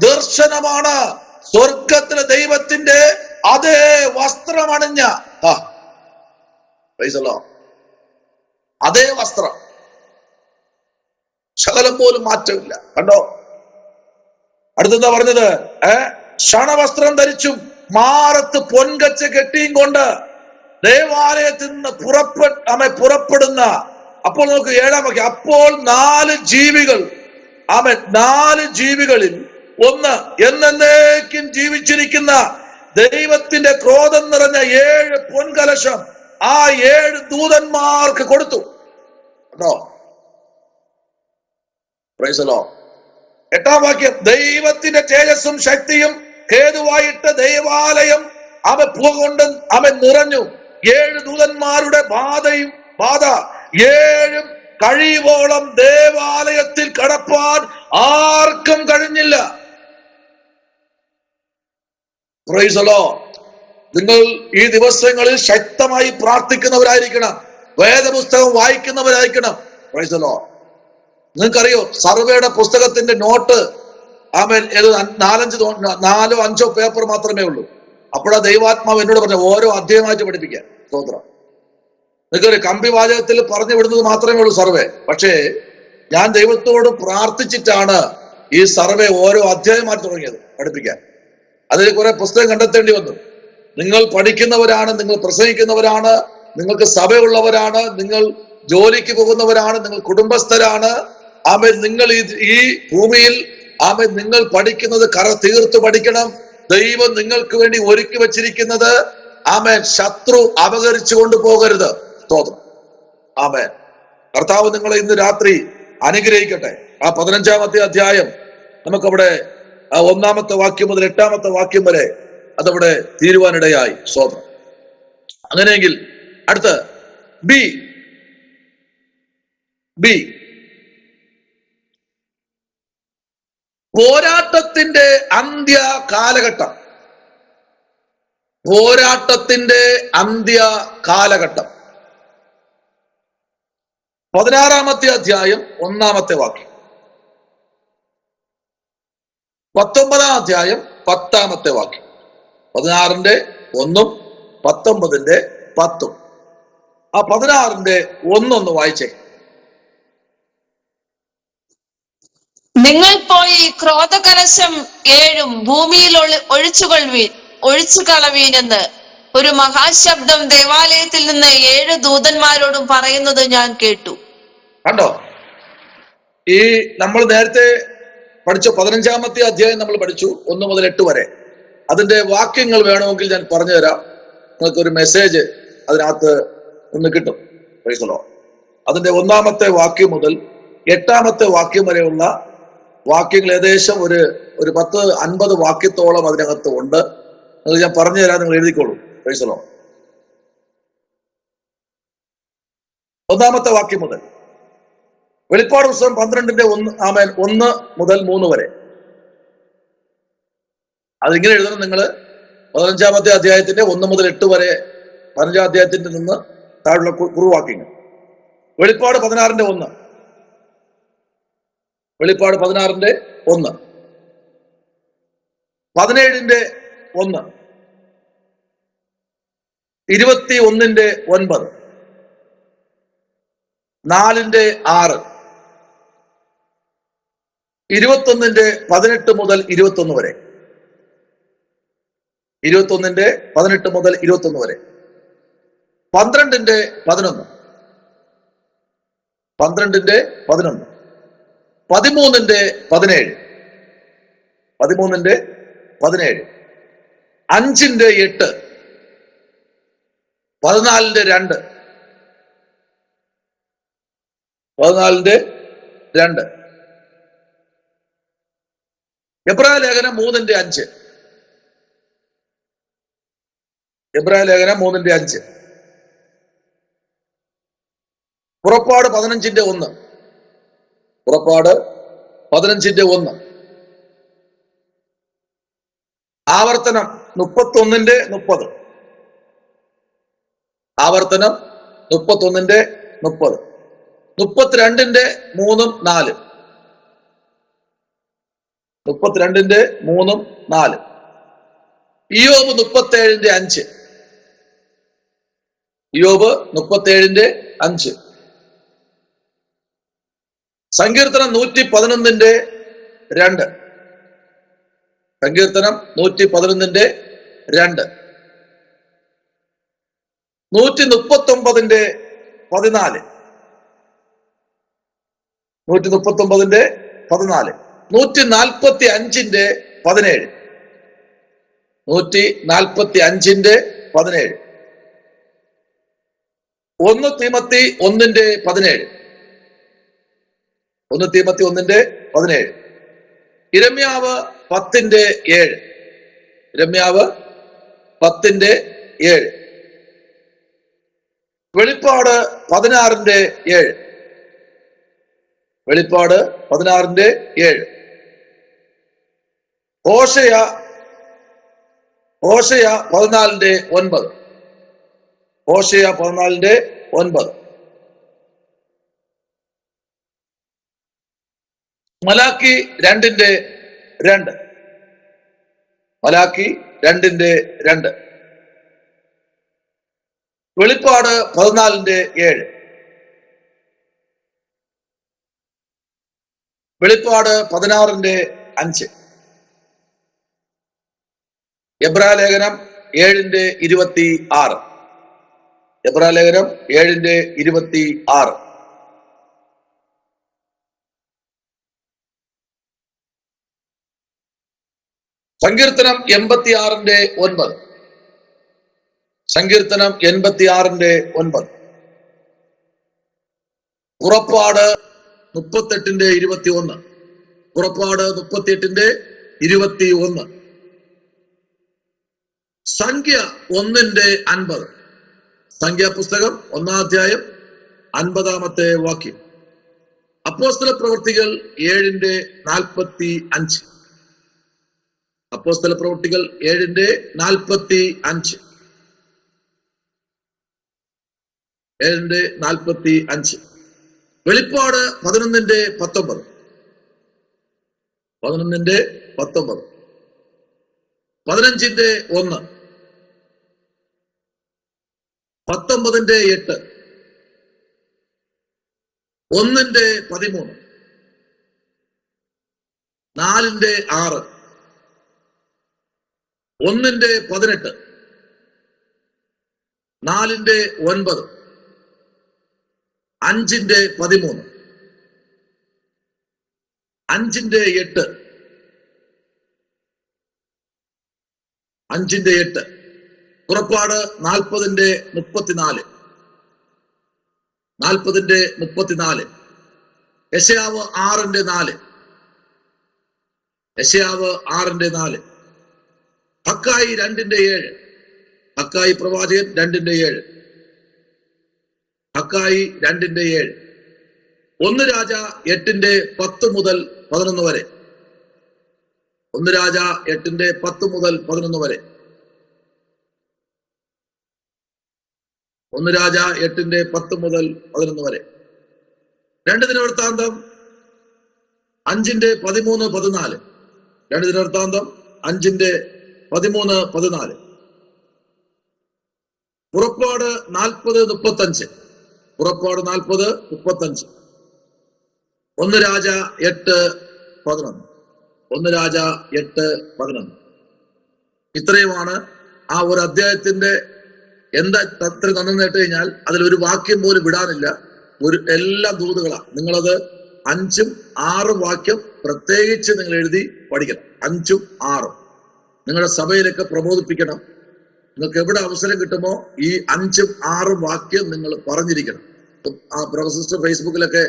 ദർശനമാണ്. സ്വർഗത്തിലെ ദൈവത്തിന്റെ അതേ വസ്ത്രമണിഞ്ഞ അതേ വസ്ത്രം, ശകലം പോലും മാറ്റമില്ല. കണ്ടോ? അടുത്തെന്താ പറഞ്ഞത്? ക്ഷണവസ്ത്രം ധരിച്ചും മാറത്ത് പൊൻകച്ച കെട്ടിയും കൊണ്ട് ദേവാലയത്തിൽ നിന്ന് പുറപ്പെടുന്ന. അപ്പോൾ നമുക്ക് 7-ാം വാക്യം. അപ്പോൾ 4 ജീവികൾ, 4 ജീവികളിൽ ഒന്ന് എന്നേക്കും ജീവിച്ചിരിക്കുന്ന ദൈവത്തിന്റെ ക്രോധം നിറഞ്ഞ 7 പൊൻകലശം ആ 7 ദൂതന്മാർക്ക് കൊടുത്തു. കേട്ടോ? Price the Lord. 8-ാം വാക്യം. ദൈവത്തിന്റെ തേജസ്സും ശക്തിയും ഹേതുവായിട്ട് ദൈവാലയം പുക കൊണ്ട് നിറഞ്ഞു. 7 ദൂതന്മാരുടെ ബാധ 7 കഴിയുവോളം ദേവാലയത്തിൽ കടപ്പാൻ ആർക്കും കഴിഞ്ഞില്ല. Praise the Lord. നിങ്ങൾ ഈ ദിവസങ്ങളിൽ ശക്തമായി പ്രാർത്ഥിക്കുന്നവരായിരിക്കണം, വേദപുസ്തകം വായിക്കുന്നവരായിരിക്കണം. Price the Lord. നിങ്ങൾക്കറിയോ, സർവേയുടെ പുസ്തകത്തിന്റെ നോട്ട് ഏത് 4-5 പേപ്പർ മാത്രമേ ഉള്ളൂ. അപ്പോഴാ ദൈവാത്മാവ് എന്നോട് പറഞ്ഞ ഓരോ അധ്യായമായിട്ട് പഠിപ്പിക്കാൻ. സ്തോത്രം. നിങ്ങൾക്കൊരു കമ്പി വാചകത്തിൽ പറഞ്ഞു വിടുന്നത് മാത്രമേ ഉള്ളൂ സർവേ. പക്ഷേ ഞാൻ ദൈവത്തോട് പ്രാർത്ഥിച്ചിട്ടാണ് ഈ സർവേ ഓരോ അധ്യായമായിട്ട് തുടങ്ങിയത് പഠിപ്പിക്കാൻ. അതിൽ കുറെ പുസ്തകം കണ്ടെത്തേണ്ടി വന്നു. നിങ്ങൾ പഠിക്കുന്നവരാണ്, നിങ്ങൾ പ്രസംഗിക്കുന്നവരാണ്, നിങ്ങൾക്ക് സഭയുള്ളവരാണ്, നിങ്ങൾ ജോലിക്ക് പോകുന്നവരാണ്, നിങ്ങൾ കുടുംബസ്ഥരാണ്. നിങ്ങൾ ഈ ഭൂമിയിൽ നിങ്ങൾ പഠിക്കുന്നത് കറ തീർത്ത് പഠിക്കണം. ദൈവം നിങ്ങൾക്ക് വേണ്ടി ഒരുക്കി വച്ചിരിക്കുന്നത് ശത്രു അപകരിച്ചു കൊണ്ടുപോകരുത്. സ്തോത്രം. കർത്താവ് നിങ്ങളെ ഇന്ന് രാത്രി അനുഗ്രഹിക്കട്ടെ. ആ 15-ാമത്തെ അധ്യായം നമുക്കവിടെ 1-ാമത്തെ വാക്യം മുതൽ 8-ാമത്തെ വാക്യം വരെ അതവിടെ തീരുവാനിടയായി. സ്തോത്രം. അങ്ങനെയെങ്കിൽ അടുത്ത് ബി പോരാട്ടത്തിന്റെ അന്ത്യ കാലഘട്ടം. പോരാട്ടത്തിന്റെ അന്ത്യ കാലഘട്ടം. 16-ാമത്തെ അധ്യായം 1-ാമത്തെ വാക്യം. 19-ാം അധ്യായം 10-ാമത്തെ വാക്യം. 16-ന്റെ 1-ഉം 19-ന്റെ 10-ഉം. ആ 16-ന്റെ 1 വായിച്ചേ. നിങ്ങൾ പോയി ക്രോധകലശം 7 ഭൂമിയിൽ ഒഴിച്ചു കളവീനെന്ന് ഒരു മഹാശബ്ദം ദേവാലയത്തിൽ നിന്ന് 7 ദൂതന്മാരോടും പറയുന്നത് ഞാൻ കേട്ടു. കണ്ടോ? ഈ നമ്മൾ നേരത്തെ പഠിച്ച 15-ാമത്തെ അധ്യായം നമ്മൾ പഠിച്ചു 1 മുതൽ 8 വരെ. അതിന്റെ വാക്യങ്ങൾ വേണമെങ്കിൽ ഞാൻ പറഞ്ഞു തരാം. നിങ്ങൾക്കൊരു മെസ്സേജ് അതിനകത്ത് നിന്ന് കിട്ടും. Price the Lord. അതിന്റെ 1-ാമത്തെ വാക്യം മുതൽ 8-ാമത്തെ വാക്യം വരെയുള്ള വാക്യങ്ങൾ ഏകദേശം ഒരു 10-50 വാക്യത്തോളം അതിനകത്ത് ഉണ്ട്. അത് ഞാൻ പറഞ്ഞു തരാം, നിങ്ങൾ എഴുതിക്കോളൂ. Praise the lord. 1-ാമത്തെ വാക്യം മുതൽ വെളിപ്പാട് പുസ്തകം 12-ന്റെ 1 മുതൽ 3 വരെ. അതിങ്ങനെ എഴുതണം നിങ്ങൾ. 15-ാമത്തെ അധ്യായത്തിന്റെ 1 മുതൽ 8 വരെ 15-ാം അധ്യായത്തിന്റെ നിന്ന് താഴെയുള്ള കുറുവാക്യങ്ങൾ. വെളിപ്പാട് 16-ന്റെ 1. വെളിപ്പാട് 16-ന്റെ 1. 17-ന്റെ 1. 21-ന്റെ 9. 4-ന്റെ 6. 21-ന്റെ 18 മുതൽ 21 വരെ. 21-ന്റെ 18 മുതൽ 21 വരെ. 12-ന്റെ 11. 12-ന്റെ 11. 13-ന്റെ 17. 13-ന്റെ 17. 5-ന്റെ 8. 14-ന്റെ 2. 14-ന്റെ 2. എബ്രായ ലേഖനം 3-ന്റെ 5. എബ്രായ ലേഖനം 3-ന്റെ 5. പുറപ്പാട് 15-ന്റെ 1. പുറപ്പാട് 15-ന്റെ 1. ആവർത്തനം 31-ന്റെ 30. ആവർത്തനം 31-ന്റെ 30. 32-ന്റെ 3-ഉം 4. 32-ന്റെ 3-4. ഇയ്യോബ് 37-ന്റെ 5. ഇയ്യോബ് 37-ന്റെ 5. സങ്കീർത്തനം 111-ന്റെ 2. സങ്കീർത്തനം 111-ന്റെ 2. 139-ന്റെ 14. 139-ന്റെ 14. 145-ന്റെ 17. 145-ന്റെ 17. 1 തീമത്തി 1-ന്റെ 17. 1 തീമത്തി 1-ന്റെ 17. യിരെമ്യാവ് 10-ന്റെ 7. യിരെമ്യാവ് 10-ന്റെ 7. വെളിപ്പാട് 16-ന്റെ 7. വെളിപ്പാട് 16-ന്റെ 7. ഹോശയ 14-ന്റെ 9. ഹോശയ 14-ന്റെ 9. മലാക്കി 2-ന്റെ 2. മലാക്കി 2-ന്റെ 2. വെളിപ്പാട് 14-ന്റെ 7. വെളിപ്പാട് 16-ന്റെ 5. എബ്രായലേഖനം 7-ന്റെ 26. എബ്രായലേഖനം 7-ന്റെ 26. സങ്കീർത്തനം 86-ന്റെ 9. സങ്കീർത്തനം 86-ന്റെ 9. പുറപ്പാട് 38-ന്റെ 21. പുറപ്പാട് 38-ന്റെ 21. സംഖ്യ 1-ന്റെ 50. സംഖ്യാപുസ്തകം 1-ാം അധ്യായം 50-ാമത്തെ വാക്യം. അപ്പോസ്തല പ്രവൃത്തികൾ 7-ന്റെ 45. അപ്പോസ്തല പ്രവൃത്തികൾ 7-ന്റെ 45. 7-ന്റെ 45. വെളിപ്പാട് 11-ന്റെ 19. 11-ന്റെ 19. 15-ന്റെ 1. 19-ന്റെ 8. 1-ന്റെ 13. 4-ന്റെ 6. 1-ന്റെ 18. 4-ന്റെ 9. 5-ന്റെ 13. 5-ന്റെ 8. 5-ന്റെ 8. പുറപ്പാട് 40-ന്റെ 34. 40-ന്റെ 34. യെശയ്യാവ് 6-ന്റെ 4. യെശയ്യാവ് 6-ന്റെ 4. ഹഗ്ഗായി 2-ന്റെ 7. ഹഗ്ഗായി പ്രവാചകൻ 2-ന്റെ 7. ഹഗ്ഗായി 2-ന്റെ 7. 1 രാജ 8-ന്റെ 10 മുതൽ 11 വരെ. 1 രാജ 8-ന്റെ 10 മുതൽ 11 വരെ. 1 രാജ 8-ന്റെ 10 മുതൽ 11 വരെ. 2 ദിനവൃത്താന്തം 5-ന്റെ 13, 14. 2 ദിനവൃത്താന്തം 5-ന്റെ 13, 14. പുറപ്പാട് 40, 35. പുറപ്പാട് 40, 35. 1 രാജ 8, 11. 1 രാജ 8, 11. ഇത്രയുമാണ് ആ ഒരു അധ്യായത്തിന്റെ. എന്താ അത്ര നന്നെന്ന് കേട്ട് കഴിഞ്ഞാൽ അതിലൊരു വാക്യം പോലും വിടാനില്ല. എല്ലാ ദൂതുകളാണ്. നിങ്ങളത് 5ഉം 6ഉം വാക്യം പ്രത്യേകിച്ച് നിങ്ങൾ എഴുതി പഠിക്കണം. 5ഉം 6ഉം നിങ്ങളുടെ സഭയിലൊക്കെ പ്രബോധിപ്പിക്കണം. നിങ്ങൾക്ക് എവിടെ അവസരം കിട്ടുമോ ഈ 5ഉം 6ഉം വാക്യം നിങ്ങൾ പറഞ്ഞിരിക്കണം. ആ പ്രൊഫസർ ഫേസ്ബുക്കിലൊക്കെ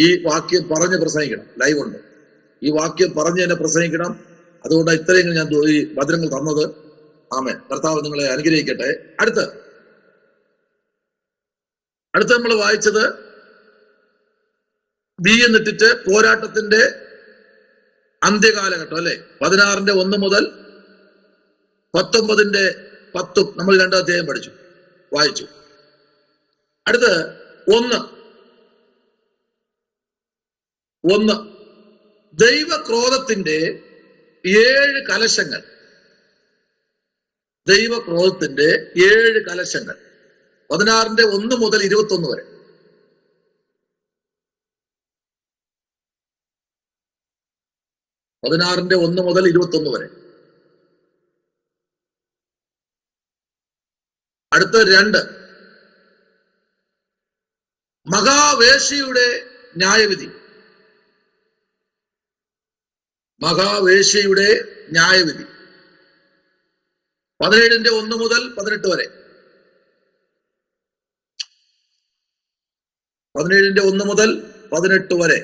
ഈ വാക്യം പറഞ്ഞ് പ്രസംഗിക്കണം. ലൈവ് ഉണ്ട്. ഈ വാക്യം പറഞ്ഞ് തന്നെ പ്രസംഗിക്കണം. അതുകൊണ്ട് ഇത്രയും ഞാൻ ഈ വചനങ്ങൾ തന്നത്. ആമേൻ. കർത്താവ് നിങ്ങളെ അനുഗ്രഹിക്കട്ടെ. അടുത്ത നമ്മൾ വായിച്ചത് ബി എന്നിട്ടിട്ട് പോരാട്ടത്തിന്റെ അന്ത്യകാലഘട്ടം അല്ലെ. 16-ന്റെ 1 മുതൽ 19-ന്റെ 10 നമ്മൾ 2 അധ്യായം പഠിച്ചു, വായിച്ചു. അടുത്ത് 1 ദൈവക്രോധത്തിന്റെ 7 കലശങ്ങൾ, ദൈവക്രോധത്തിന്റെ 7 കലശങ്ങൾ. 16-ന്റെ 1 മുതൽ 21 വരെ. പതിനാറിന്റെ 1 മുതൽ 21 വരെ. അടുത്ത 2, മഹാവേശ്യയുടെ ന്യായവിധി. മഹാവേശ്യയുടെ ന്യായവിധി 17-ന്റെ 1 മുതൽ 18 വരെ. 17-ന്റെ 1 മുതൽ 18 വരെ.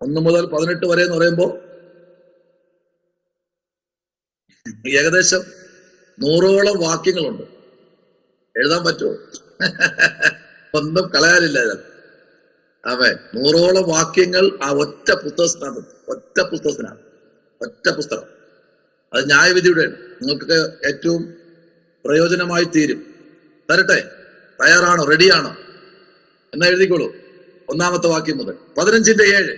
ഒന്ന് മുതൽ 18 വരെ എന്ന് പറയുമ്പോ ഏകദേശം 100ഓളം വാക്യങ്ങളുണ്ട്. എഴുതാൻ പറ്റുമോ? ഒന്നും കളയാനില്ല. അതെ, 100ഓളം വാക്യങ്ങൾ ആ ഒറ്റ പുസ്തകത്തിനാണ്. ഒറ്റ പുസ്തകം. അത് ന്യായവിധിയുടെയാണ്. നിങ്ങൾക്ക് ഏറ്റവും പ്രയോജനമായി തീരും. തരട്ടെ? തയ്യാറാണോ? റെഡിയാണോ? എന്നാ എഴുതിക്കോളൂ. 1-ാമത്തെ വാക്യം മുതൽ 15-ന്റെ 7.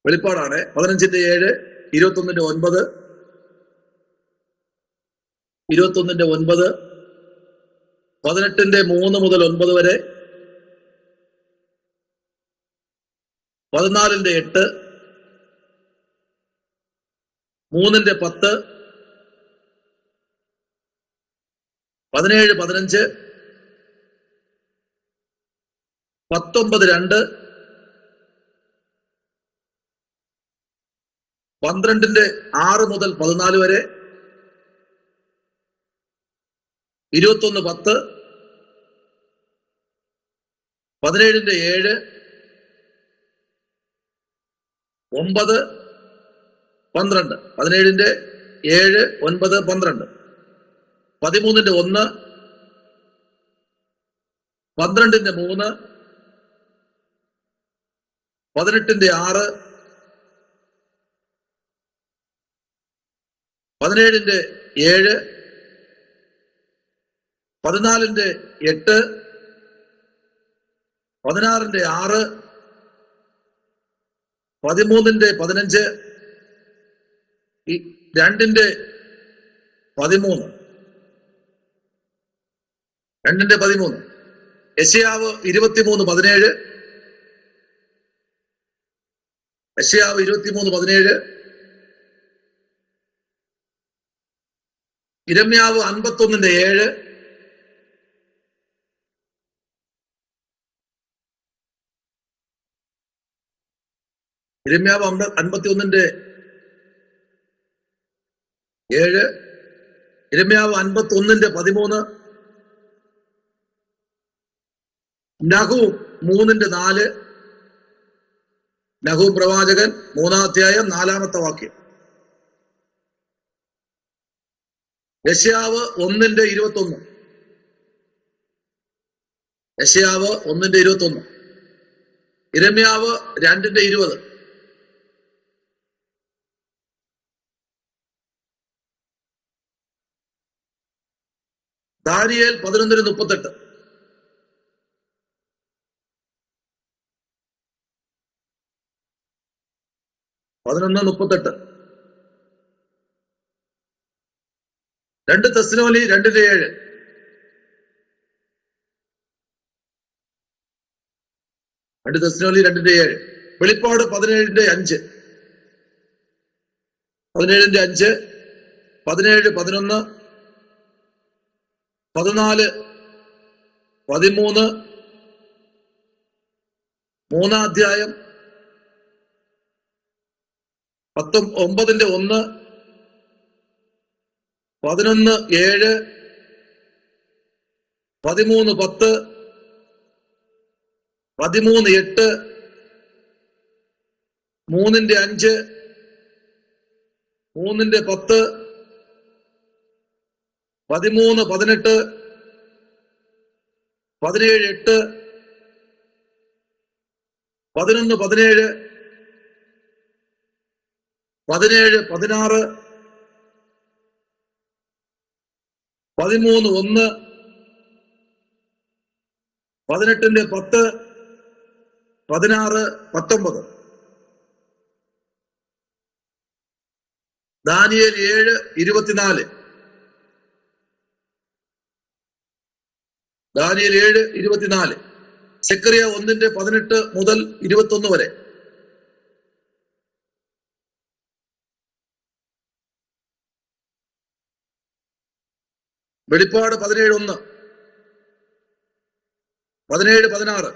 വെളിപ്പാടാണ്. 15-ന്റെ 7, 21-ന്റെ 9, 21-ന്റെ 9, 18-ന്റെ 3 മുതൽ 9 വരെ, 14-ന്റെ 8, 3-ന്റെ 10, 17, 15, 19, 2, 12-ന്റെ 6 മുതൽ 14 വരെ, 21, 10, 17-ന്റെ 7, 9, 12, 17-ന്റെ 7, 9, 12, 13-ന്റെ 1, 12-ന്റെ 3, 18-ന്റെ 6, 17-ന്റെ 7, 14-ന്റെ 8, 16-ന്റെ 6, 13-ന്റെ 15, 2-ന്റെ 13, 2-ന്റെ 13, യെശയ്യാവ് 23:17, യെശയ്യാവ് 23:17, യിരെമ്യാവ് 51-ന്റെ 7, യിരെമ്യാവ് 51-ന്റെ 7, യിരെമ്യാവ് 51-ന്റെ 13, നഹൂം 3-ന്റെ 4, നഹൂം പ്രവാചകൻ 3-ാം അധ്യായം 4-ാമത്തെ വാക്യം, യെശയ്യാവ് 1-ന്റെ 21, യെശയ്യാവ് 1-ന്റെ 21, യിരെമ്യാവ് 2-ന്റെ 20, ദാനിയേൽ 11:38, രണ്ട് തെസ്സലോനി 2-ന്റെ 7, വെളിപ്പാട് 17-ന്റെ 5, 17-ന്റെ 5, 17, 11, 14, 13, 3-ാം അധ്യായം, 9-ന്റെ 1, 11, 7, 13, 10, 13, 8, 3-ന്റെ 5, 3-ന്റെ 10, 13, 18, 17, 8, 11, 17, 17, 16, 13:1, 18:10, 16:19. ദാനിയേൽ 7:24. ദാനിയേൽ 7:24. സെക്കറിയ 1:18 മുതൽ 21 വരെ. വെളിപ്പാട് 17:1, 17:16,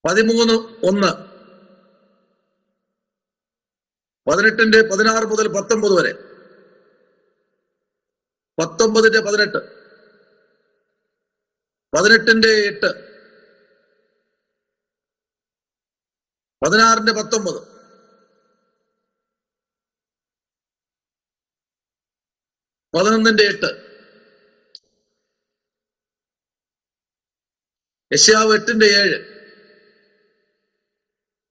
13:1, 18:16 മുതൽ 19 വരെ, 19:18, 18:8, 16:19, 11:8, യെശയ്യാവ് 8:7,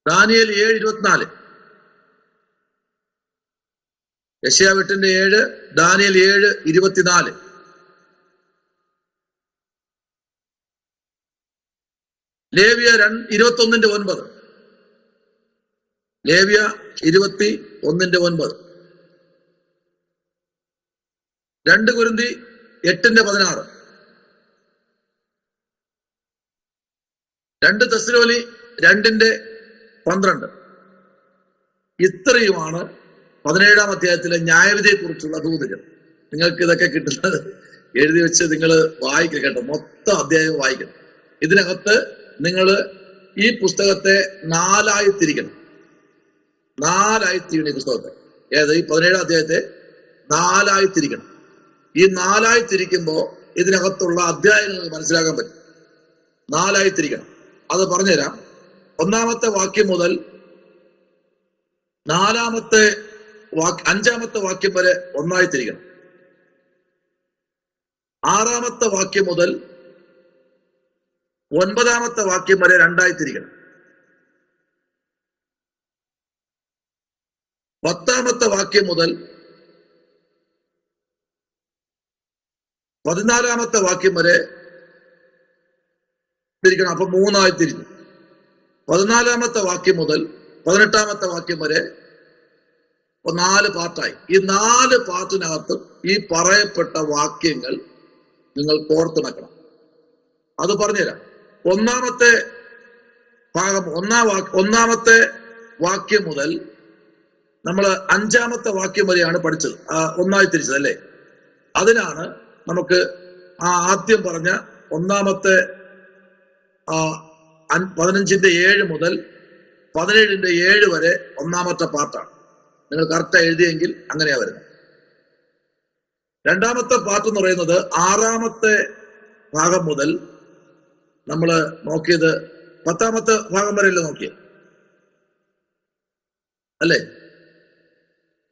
ദാനിയേൽ 7:24, യെശയ്യാവ് 8:7, ദാനിയേൽ 7:24. ലേവ്യ 21:9, ലേവ്യ 21:9, 2 കൊരിന്തി 8:16, 2 തെസ്സലോനി 2:12. ഇത്രയുമാണ് 17-ാം അധ്യായത്തിലെ ന്യായവിധിയെ കുറിച്ചുള്ള ദൂതുകൾ. നിങ്ങൾക്ക് ഇതൊക്കെ കിട്ടുന്നത് എഴുതി വെച്ച് നിങ്ങൾ വായിക്കണം കേട്ടോ. മൊത്തം അധ്യായം വായിക്കണം. ഇതിനകത്ത് നിങ്ങൾ ഈ പുസ്തകത്തെ 4ആയി തിരിക്കണം. 4ആയി തിരിക്കണം ഈ പുസ്തകത്തെ. ഏത്? ഈ 17-ാം അധ്യായത്തെ 4ആയി തിരിക്കണം. ഈ 4ആയി തിരിക്കുമ്പോൾ ഇതിനകത്തുള്ള അധ്യായങ്ങൾ മനസ്സിലാക്കാൻ പറ്റും. 4ആയി തിരിക്കണം. അത് പറഞ്ഞുതരാം. 1-ാമത്തെ വാക്യം മുതൽ 5-ാമത്തെ വാക്യം വരെ 1ആയി തിരിക്കണം. 6-ാമത്തെ വാക്യം മുതൽ 9-ാമത്തെ വാക്യം വരെ 2ആയി തിരിക്കണം. 10-ാമത്തെ വാക്യം മുതൽ 14-ാമത്തെ വാക്യം വരെ തിരിക്കണം. അപ്പൊ 3ആയി തിരിഞ്ഞു. 14-ാമത്തെ വാക്യം മുതൽ 18-ാമത്തെ വാക്യം വരെ 4 പാർട്ടായി. ഈ 4 പാർട്ടിനകത്ത് ഈ പറയപ്പെട്ട വാക്യങ്ങൾ നിങ്ങൾ കോർത്തിണക്കണം. അത് പറഞ്ഞുതരാം. 1-ാമത്തെ ഭാഗം 1-ാമത്തെ വാക്യം മുതൽ നമ്മൾ 5-ാമത്തെ വാക്യം വരെയാണ് പഠിച്ചത്. 1ആയി തിരിച്ചത് അല്ലേ? അതിനാണ് നമുക്ക് ആദ്യം പറഞ്ഞ 1-ാമത്തെ 15:7 മുതൽ 17:7 വരെ 1-ാമത്തെ പാർട്ടാണ്. നിങ്ങൾ കറക്റ്റ് എഴുതിയെങ്കിൽ അങ്ങനെയാ വരുന്നത്. 2-ാമത്തെ പാർട്ട് എന്ന് പറയുന്നത് 6-ാമത്തെ ഭാഗം മുതൽ നമ്മൾ നോക്കിയത് 10-ാമത്തെ ഭാഗം വരെയല്ലേ നോക്കിയത് അല്ലേ?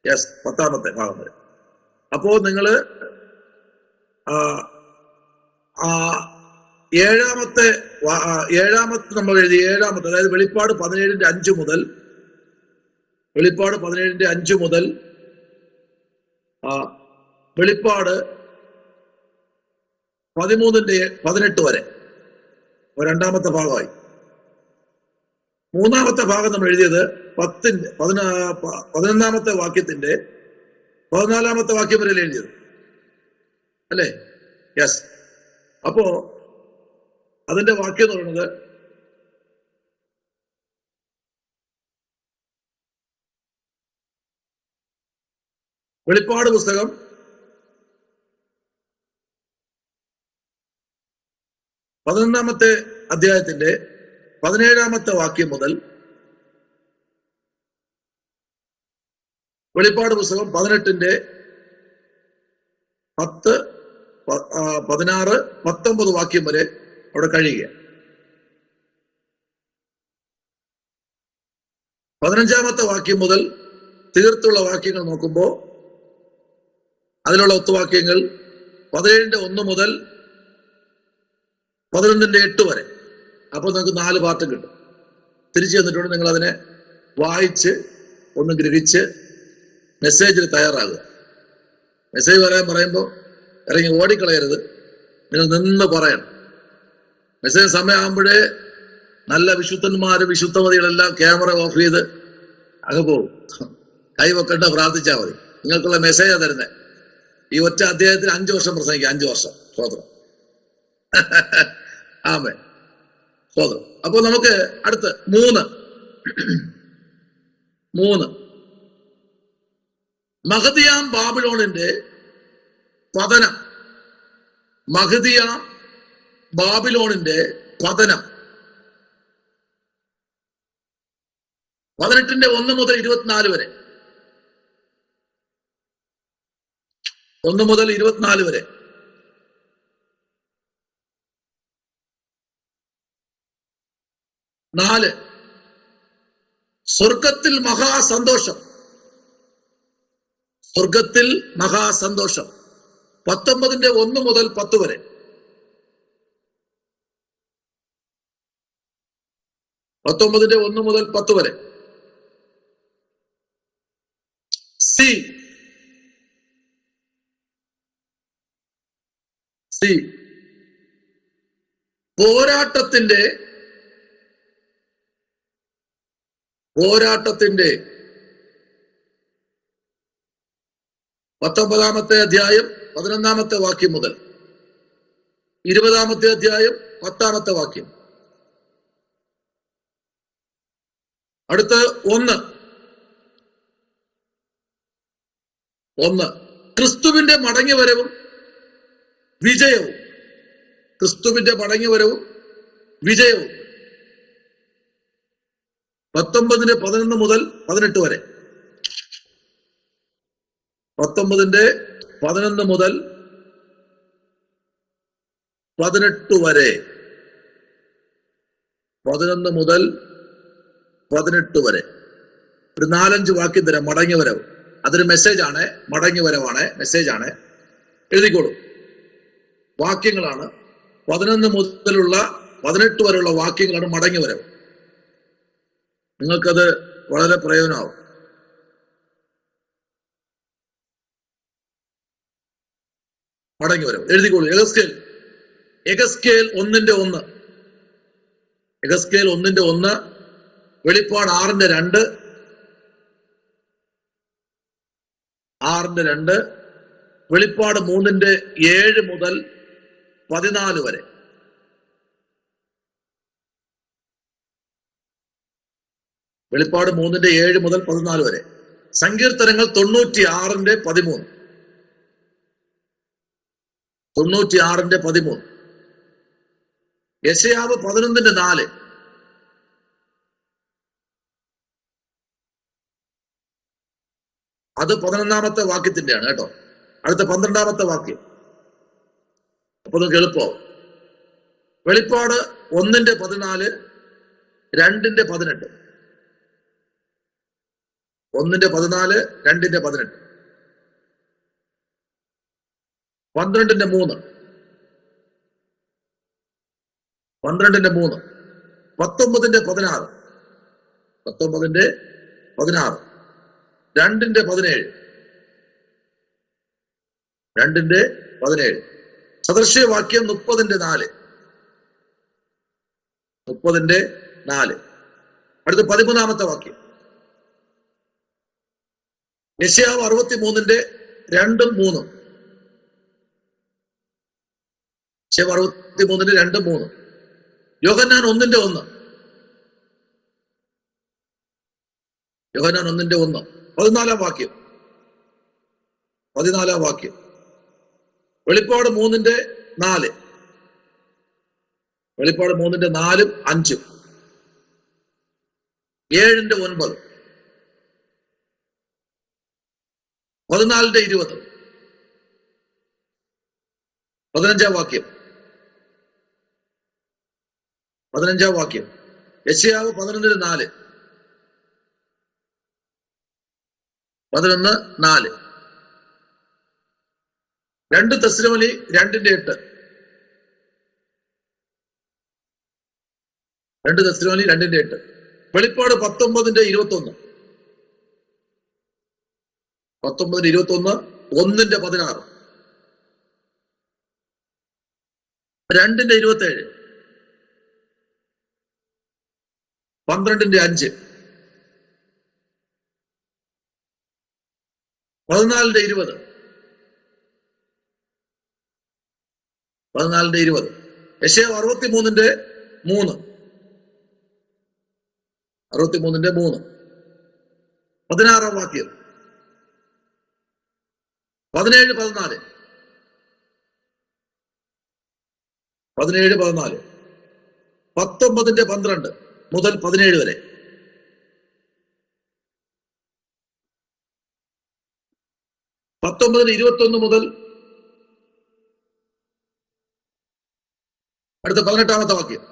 യെസ്, 10-ാമത്തെ ഭാഗം വരെ. അപ്പോ നിങ്ങള് 7-ാമത്തെ നമ്മൾ എഴുതി 7-ാമത്തെ, അതായത് വെളിപ്പാട് 17:5 മുതൽ വെളിപ്പാട് 17:5 മുതൽ വെളിപ്പാട് 13:18 വരെ 2-ാമത്തെ ഭാഗമായി. 3-ാമത്തെ ഭാഗം നമ്മൾ എഴുതിയത് 11-ാമത്തെ വാക്യത്തിന്റെ 14-ാമത്തെ വാക്യം വരെ എഴുതിയത് അല്ലേ? യെസ്. അപ്പോ അതിന്റെ വാക്യം എന്ന് പറയുന്നത് വെളിപ്പാട് പുസ്തകം 11-ാമത്തെ അധ്യായത്തിന്റെ 17-ാമത്തെ വാക്യം മുതൽ വെളിപ്പാട് പുസ്തകം 18-ന്റെ 10, 16, 19 വാക്യം വരെ അവിടെ കഴിയുക. 15-ാമത്തെ വാക്യം മുതൽ തീർത്തുള്ള വാക്യങ്ങൾ നോക്കുമ്പോൾ അതിലുള്ള ഒത്തുവാക്യങ്ങൾ 17:1 മുതൽ 11:8 വരെ. അപ്പോൾ നിങ്ങൾക്ക് 4 പാർട്ടും കിട്ടും. തിരിച്ചു തന്നിട്ടുണ്ട്. നിങ്ങൾ അതിനെ വായിച്ച് ഒന്ന് ഗ്രഹിച്ച് മെസ്സേജിൽ തയ്യാറാകുക. മെസ്സേജ് പറയുമ്പോൾ ഇറങ്ങി ഓടിക്കളയരുത്, നിങ്ങൾ നിന്ന് പറയണം. മെസ്സേജ് സമയമാകുമ്പോഴേ നല്ല വിശുദ്ധന്മാര് വിശുദ്ധമതികളെല്ലാം ക്യാമറ ഓഫ് ചെയ്ത് അങ്ങ് പോകും. കൈവെക്കണ്ട, പ്രാർത്ഥിച്ചാൽ മതി. നിങ്ങൾക്കുള്ള മെസ്സേജാ തരുന്നത്. ഈ ഒറ്റ അധ്യായത്തിൽ 5 വർഷം പ്രസംഗിക്കുക, 5 വർഷം. സ്തോത്രം. ആമേ, സ്തോത്രം. അപ്പൊ നമുക്ക് അടുത്ത് 3 മഹദിയാം ബാബിലോണിന്റെ പതനം. മഹദിയാം ബാബിലോണിന്റെ പതനം 18 1 മുതൽ 24 വരെ. 1 മുതൽ 24 വരെ. 4 സ്വർഗത്തിൽ മഹാസന്തോഷം. സ്വർഗത്തിൽ മഹാസന്തോഷം 19 1 മുതൽ 10 വരെ. 19 1 മുതൽ 10 വരെ. സി പോരാട്ടത്തിന്റെ 19-ാമത്തെ അധ്യായം 11-ാമത്തെ വാക്യം മുതൽ 20-ാമത്തെ അധ്യായം 10-ാമത്തെ വാക്യം. അടുത്ത് 1 ക്രിസ്തുവിന്റെ മടങ്ങിവരവും വിജയവും. ക്രിസ്തുവിന്റെ മടങ്ങിവരവും വിജയവും 19 11 മുതൽ 18 വരെ. 19 11 മുതൽ 18 വരെ. 11 മുതൽ 18 വരെ. ഒരു 4-5 വാക്യം തരാം. മടങ്ങിവരവ്, അതൊരു മെസ്സേജാണ്. മടങ്ങിവരവാണ്, മെസ്സേജാണ്. എഴുതിക്കോളൂ. വാക്യങ്ങളാണ്. 11 മുതലുള്ള 18 വരെയുള്ള വാക്യങ്ങളാണ് മടങ്ങിവരവ്. നിങ്ങൾക്കത് വളരെ പ്രയോജനമാവും. മടങ്ങിവരവ് എഴുതിക്കോളൂ. എഗസ്കേൽ 1:1. എഗസ്കേൽ 1:1. വെളിപ്പാട് 6:2. 6:2. വെളിപ്പാട് 3:7 മുതൽ 14 വരെ. വെളിപ്പാട് 3:7 മുതൽ 14 വരെ. സങ്കീർത്തനങ്ങൾ 96:13. 96:13. യെശയ്യാവ് 11:4. അത് 11-ാമത്തെ വാക്യത്തിന്റെയാണ് കേട്ടോ. അടുത്ത 12-ാമത്തെ വാക്യം. അപ്പൊ നമുക്ക് എളുപ്പമാവും. വെളിപ്പാട് 1:14, 2:18. 1:14, 2:18. 12:3. 12:3. 19:16. 19:16. 2:17. 2:17. സദൃശ്യവാക്യം 30:4. 30:4. അടുത്ത 13-ാമത്തെ വാക്യം. യെശയ്യാവ് 63:2-3. യെശയ്യാവ് 63:2-3. യോഹന്നാൻ 1:1. യോഹന്നാൻ 1:1. 14-ാം വാക്യം. 14-ാം വാക്യം. വെളിപ്പാട് 3:4. വെളിപ്പാട് 3:4, 5. 7:9. 14:20. 15-ാം വാക്യം. 15-ാം വാക്യം. യെശയ്യാവ് 11:4. 11:4. 2 തെസ്സലോനിക്കർ 2:8. 2 തെസ്സലോനിക്കർ 2:8. വെളിപ്പാട് 19:21. 19:21. 1:16, 2:27, 12:5, 14:20, 14:20, യെശയ്യാവ് 63:3, 63:3, 16-ാം വാക്യം, 17-14, 17-14, 19:12 മുതൽ 17 വരെ, 19:21 മുതൽ അടുത്ത 18-ാമത്തെ വാക്യം,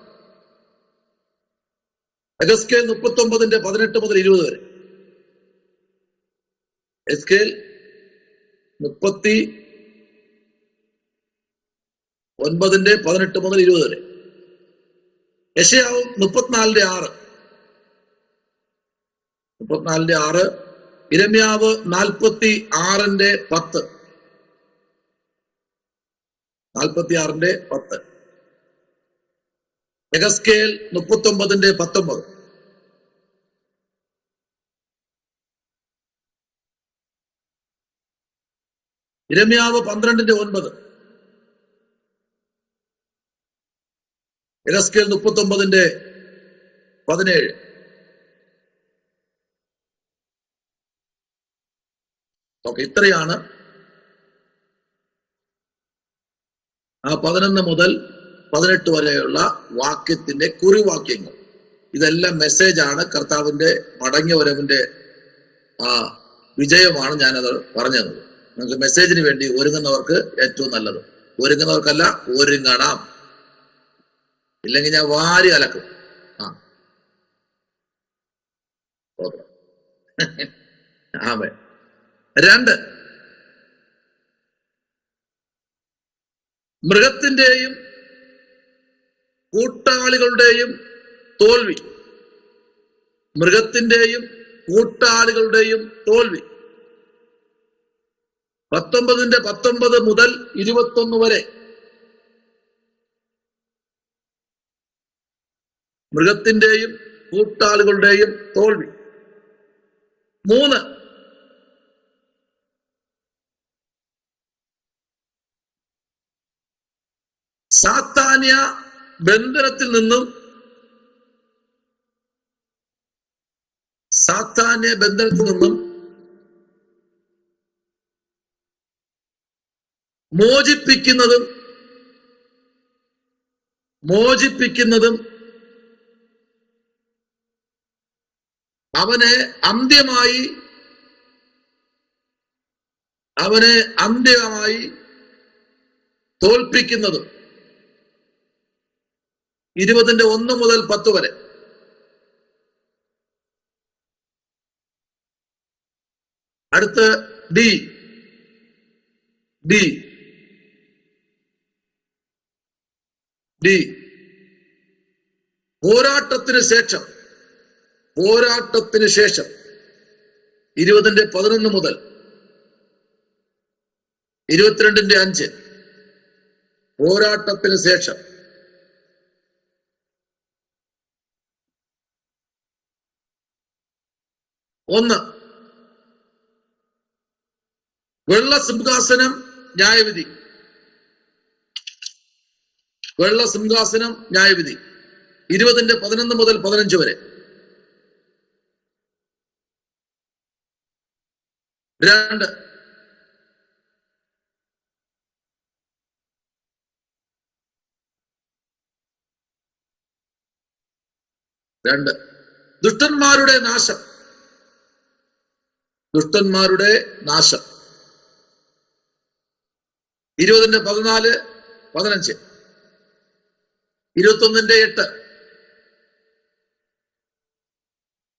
എസ്കേൽ 39:18 മുതൽ 20 വരെ, എസ്കേൽ 39:18 മുതൽ 20 വരെ, യെശയ്യാവ് 34:6, 34:6, യിരെമ്യാവ് 46:10, 46:10, എസ്കേൽ 39:19, യിരെമ്യാവ് 12:9, എസ്കേൽ 39:17. ഓക്കെ, ഇത്രയാണ് ആ 11 മുതൽ 18 വരെയുള്ള വാക്യത്തിന്റെ കുറിവാക്യങ്ങൾ. ഇതെല്ലാം മെസ്സേജാണ്, കർത്താവിന്റെ മടങ്ങിയ വരവിന്റെ വിജയമാണ് ഞാനത് പറഞ്ഞത്. നിങ്ങൾക്ക് മെസ്സേജിന് വേണ്ടി ഒരുങ്ങുന്നവർക്ക് ഏറ്റവും നല്ലത്. ഒരുങ്ങുന്നവർക്കല്ല, ഒരുങ്ങണം, ഇല്ലെങ്കിൽ ഞാൻ വാരി അലക്കും. ആമേ. 2, മൃഗത്തിന്റെയും കൂട്ടാളികളുടെയും തോൽവി. മൃഗത്തിന്റെയും കൂട്ടാളികളുടെയും തോൽവി. 19:19 മുതൽ 21 വരെ. മൃഗത്തിന്റെയും കൂട്ടാളികളുടെയും തോൽവി. 3, സാത്താന്യ ബന്ധനത്തിൽ നിന്നും മോചിപ്പിക്കുന്നതും അവനെ അന്ത്യമായി തോൽപ്പിക്കുന്നതും. 20:1 മുതൽ 10 വരെ. അടുത്ത് ഡി. പോരാട്ടത്തിന് ശേഷം 20:11 മുതൽ 22:5. പോരാട്ടത്തിന് ശേഷം. 1, വെള്ളസിംഹാസനം ന്യായവിധി. 20:11 മുതൽ 15 വരെ. 2, ദുഷ്ടന്മാരുടെ നാശം. 20:14, 15. 21:8.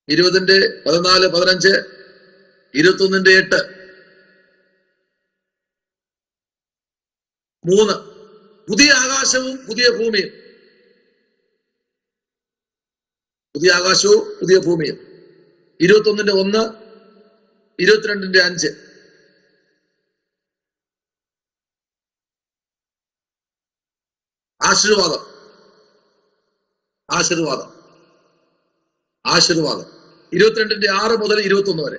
20:14, 15. 21:8. 3, പുതിയ ആകാശവും പുതിയ ഭൂമിയും. 21:1, 22:5. ആശീർവാദം. ആശീർവാദം. ആശീർവാദം 22:6 മുതൽ 21 വരെ.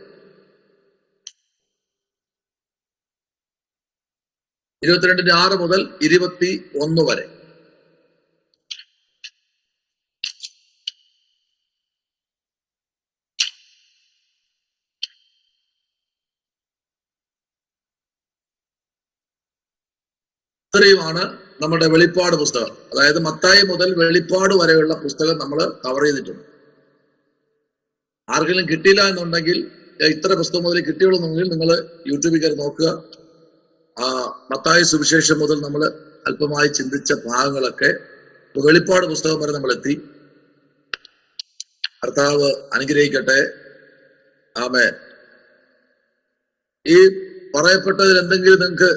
22:6 മുതൽ 21 വരെ. ഇത്രയുമാണ് നമ്മുടെ വെളിപ്പാട് പുസ്തകം. അതായത് മത്തായി മുതൽ വെളിപ്പാട് വരെയുള്ള പുസ്തകം നമ്മൾ കവർ ചെയ്തിട്ടുണ്ട്. ആർക്കെങ്കിലും കിട്ടിയില്ല എന്നുണ്ടെങ്കിൽ, ഇത്ര പുസ്തകം മുതൽ കിട്ടിയുള്ളൂന്നെങ്കിൽ നിങ്ങൾ യൂട്യൂബിൽ കയറി നോക്കുക. മത്തായി സുവിശേഷം മുതൽ നമ്മൾ അല്പമായി ചിന്തിച്ച ഭാഗങ്ങളൊക്കെ വെളിപ്പാട് പുസ്തകം വരെ നമ്മൾ എത്തി. കർത്താവ് അനുഗ്രഹിക്കട്ടെ. ആമേൻ. ഈ പറയപ്പെട്ടതിൽ എന്തെങ്കിലും നിങ്ങൾക്ക്